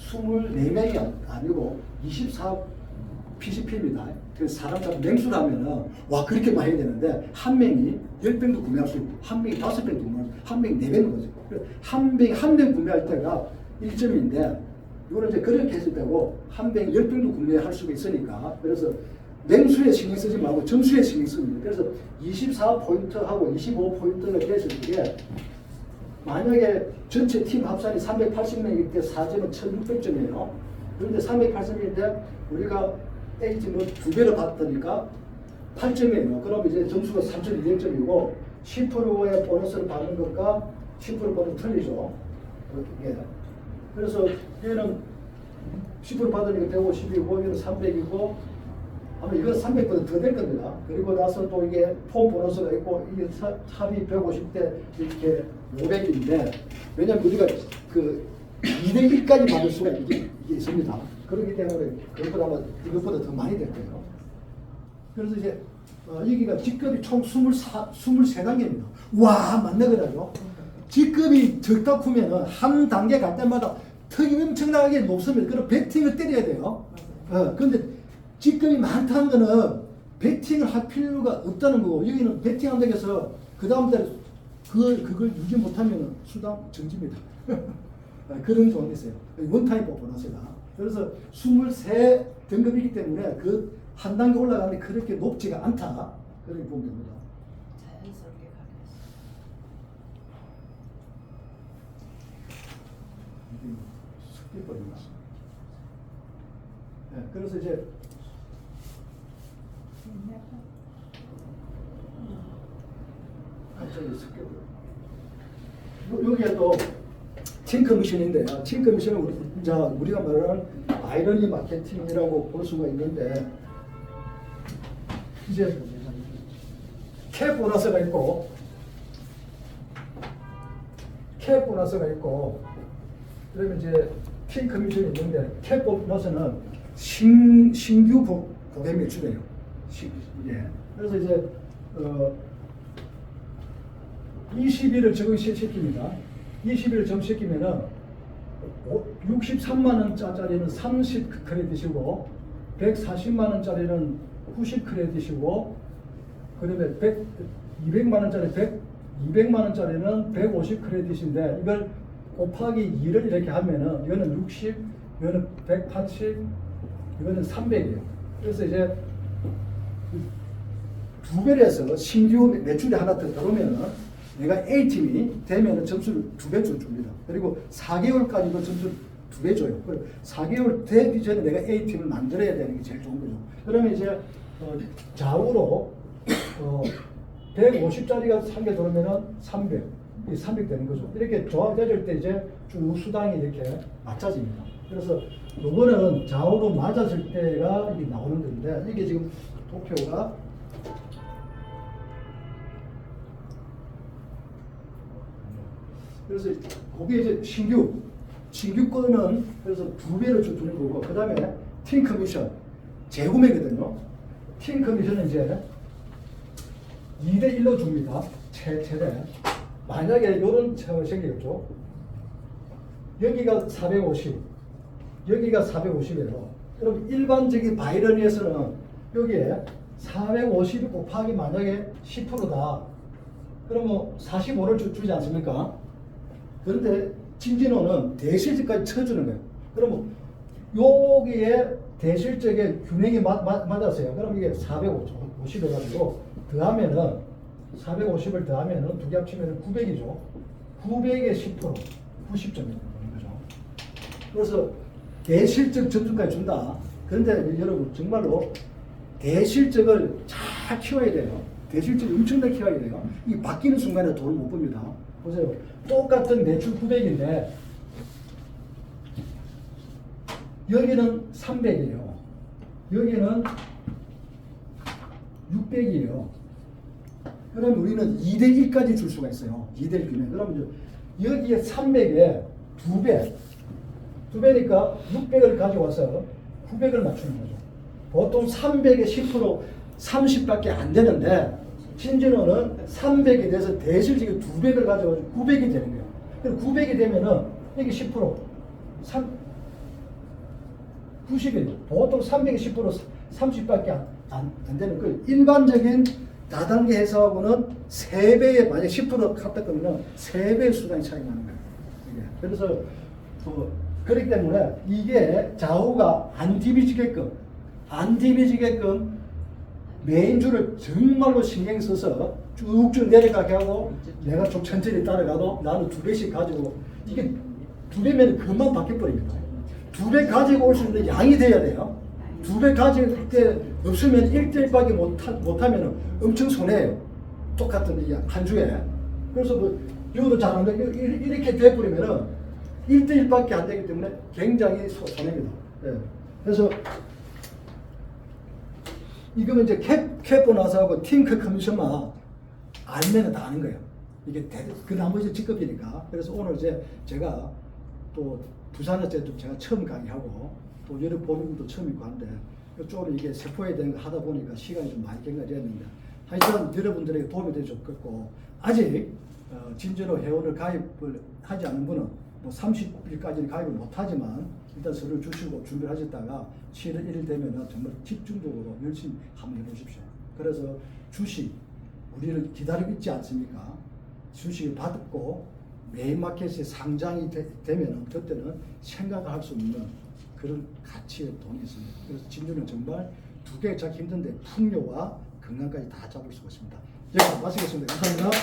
24명이 아니고 24 PCP입니다. 그래서 사람 맹수를 하면은 와 그렇게 많이 해야 되는데 한 명이 10병도 구매할 수 있고 한 명이 5병도 구매할 수 있고 한 명이 4병인 거죠. 한 병 구매할 때가 1점인데 이거는 이제 그렇게 했을 때고 한 병 10병도 구매할 수가 있으니까 그래서 맹수에 신경 쓰지 말고 점수에 신경 씁니다. 그래서 24포인트하고 25포인트가 됐을 때 만약에 전체 팀 합산이 380명일 때 4점은 1600점이에요. 그런데 380명인데 우리가 A팀은 2배로 받으니까 8점이에요. 그럼 이제 점수가 3200점이고 10%의 보너스를 받는 것과 10% 보너스 틀리죠. 예. 그래서 얘는 10% 받으니까 150이고 얘는 300이고 아마 이건 300보다 더 될 겁니다. 그리고 나서 또 이게 폼 보너스가 있고 이게 합이 150대 이렇게 500인데 왜냐면 우리가 그 2대 1까지 받을 수가 이게 있습니다. 그렇기 때문에 그것보다 아마 이것보다 더 많이 될 거예요. 그래서 이제 여기가 직급이 총 23단계입니다. 와 맞네 그래요. 직급이 적다 크면은 한 단계 갈 때마다 턱이 엄청나게 높습니다. 그럼 배팅을 때려야 돼요. 근데 직급이 많다는 거는 배팅을 할 필요가 없다는 거고 여기는 배팅 안 되겠어. 그 다음 달에 그걸 유지 못하면 수당 정지입니다. 그런 조항이 있어요. 원타임 보너스가. 그래서 23등급이기 때문에 그 한 단계 올라가는데 그렇게 높지가 않다. 그렇게 보면 됩니다. 자연스럽게 가겠습니다. 습기버린다. 네, 그래서 이제 갑자기 습기버려. 여기에 또 팀 커미션인데요. 팀 커미션은 우리가 말하는 아이러니 마케팅이라고 볼 수가 있는데 이제 캡 보너스가 있고 그러면 이제 팀 커미션이 있는데 캡 보너스는 신규 고객 매출이에요. 예. 그래서 이제 20일을 적용시킵니다. 20일을 적용시키면은 63만 원짜리는 30 크레딧이고 140만 원짜리는 90 크레딧이고 그다음에 200만 원짜리 200만 원짜리는 150 크레딧인데 이걸 곱하기 2를 이렇게 하면은 이거는 60, 이거는 180, 이거는 300이에요. 그래서 이제 두 배를 해서 신규 매출이 하나 더 들어오면은 내가 A팀이 되면은 점수를 2배 줍니다. 그리고 4개월까지도 점수를 2배 줘요. 그리고 4개월 되기 전에 내가 A팀을 만들어야 되는 게 제일 좋은 거죠. 그러면 이제 좌우로 150짜리가 3개 들어오면은 300, 300 되는 거죠. 이렇게 조합될 때 이제 쭉 수당이 이렇게 맞춰집니다. 그래서 요거는 좌우로 맞았을 때가 이게 나오는 건데 이게 지금 도표가 그래서 거기에 이제 신규 거는 그래서 2배를 주는 거고 그 다음에 팀 커미션 재구매거든요. 팀 커미션은 이제 2대 1로 줍니다. 최대. 만약에 이런 상황이 생기겠죠. 여기가 450, 여기가 450이에요. 그럼 일반적인 바이러니에서는 여기에 450 곱하기 만약에 10%다. 그러면 45를 주지 않습니까? 그런데 진진호는 대실적까지 쳐주는 거예요. 그러면 여기에 대실적의 균형이 맞았어요. 그럼 이게 450 해가지고 더하면은 450을 더하면은 두 개 합치면은 900이죠. 900에 10% 90점이 되는 거죠. 그래서 대실적 점수까지 준다. 그런데 여러분 정말로 대실적을 잘 키워야 돼요. 대실적을 엄청나게 키워야 돼요. 이 바뀌는 순간에 돈을 못 봅니다. 보세요. 똑같은 매출 900인데 여기는 300이에요. 여기는 600이에요. 그럼 우리는 2대 1까지 줄 수가 있어요. 2대 1 균형. 그러면 여기에 300에 2배니까 600을 가져와서 900을 맞추는 거죠. 보통 300에 10% 30밖에 안 되는데 신진호는 300에 대해서 대실적인 200을 가져가지고 900이 되는 거예요. 그럼 900이 되면은 여기 10% 90이에요. 보통 300에 10% 30밖에 안 되는 그 일반적인 다단계 회사하고는 3배의 만약 10% 갔다 그러면 3배의 수당이 차이 나는 거예요. 이게. 그래서 그렇기 때문에 이게 좌우가 안 뒤비지게끔 메인줄을 정말로 신경 써서 쭉쭉 내려가게 하고 내가 좀 천천히 따라가도 나는 2배씩 가지고 이게 2배면 금방 바뀌어버립니다. 2배 가지고 올 수 있는 양이 돼야 돼요. 2배 가지고 때 없으면 1대1밖에 못하면 엄청 손해예요. 똑같은 이 한 주에. 그래서 뭐 비교도 잘하는데 이렇게 돼버리면은 1대1밖에 안 되기 때문에 굉장히 손해입니다. 예. 그래서 이거는 이제 캐포 나사하고 팅크 커미션만 알면 다 아는 거예요. 이게 그 나머지 직급이니까. 그래서 오늘 이제 제가 또 부산에서 좀 제가 처음 강의하고 또 여러 보름도 처음 있고 한데 이쪽으로 이게 세포에 대한 거 하다 보니까 시간이 좀 많이 경과되었는데 하여튼 여러분들에게 도움이 되지 좋겠고 아직 진저로 회원을 가입을 하지 않은 분은 뭐 30일까지는 가입을 못하지만 일단 서류 주시고 준비를 하셨다가 7월 1일 되면 정말 집중적으로 열심히 한번 해보십시오. 그래서 주식 우리를 기다리고 있지 않습니까? 주식을 받고 메인마켓에 상장이 되면 그때는 생각을 할 수 없는 그런 가치의 돈이 있습니다. 그래서 진주는 정말 2개 잡기 힘든데 풍요와 건강까지 다 잡을 수 있습니다. 여기서 마치겠습니다. 감사합니다.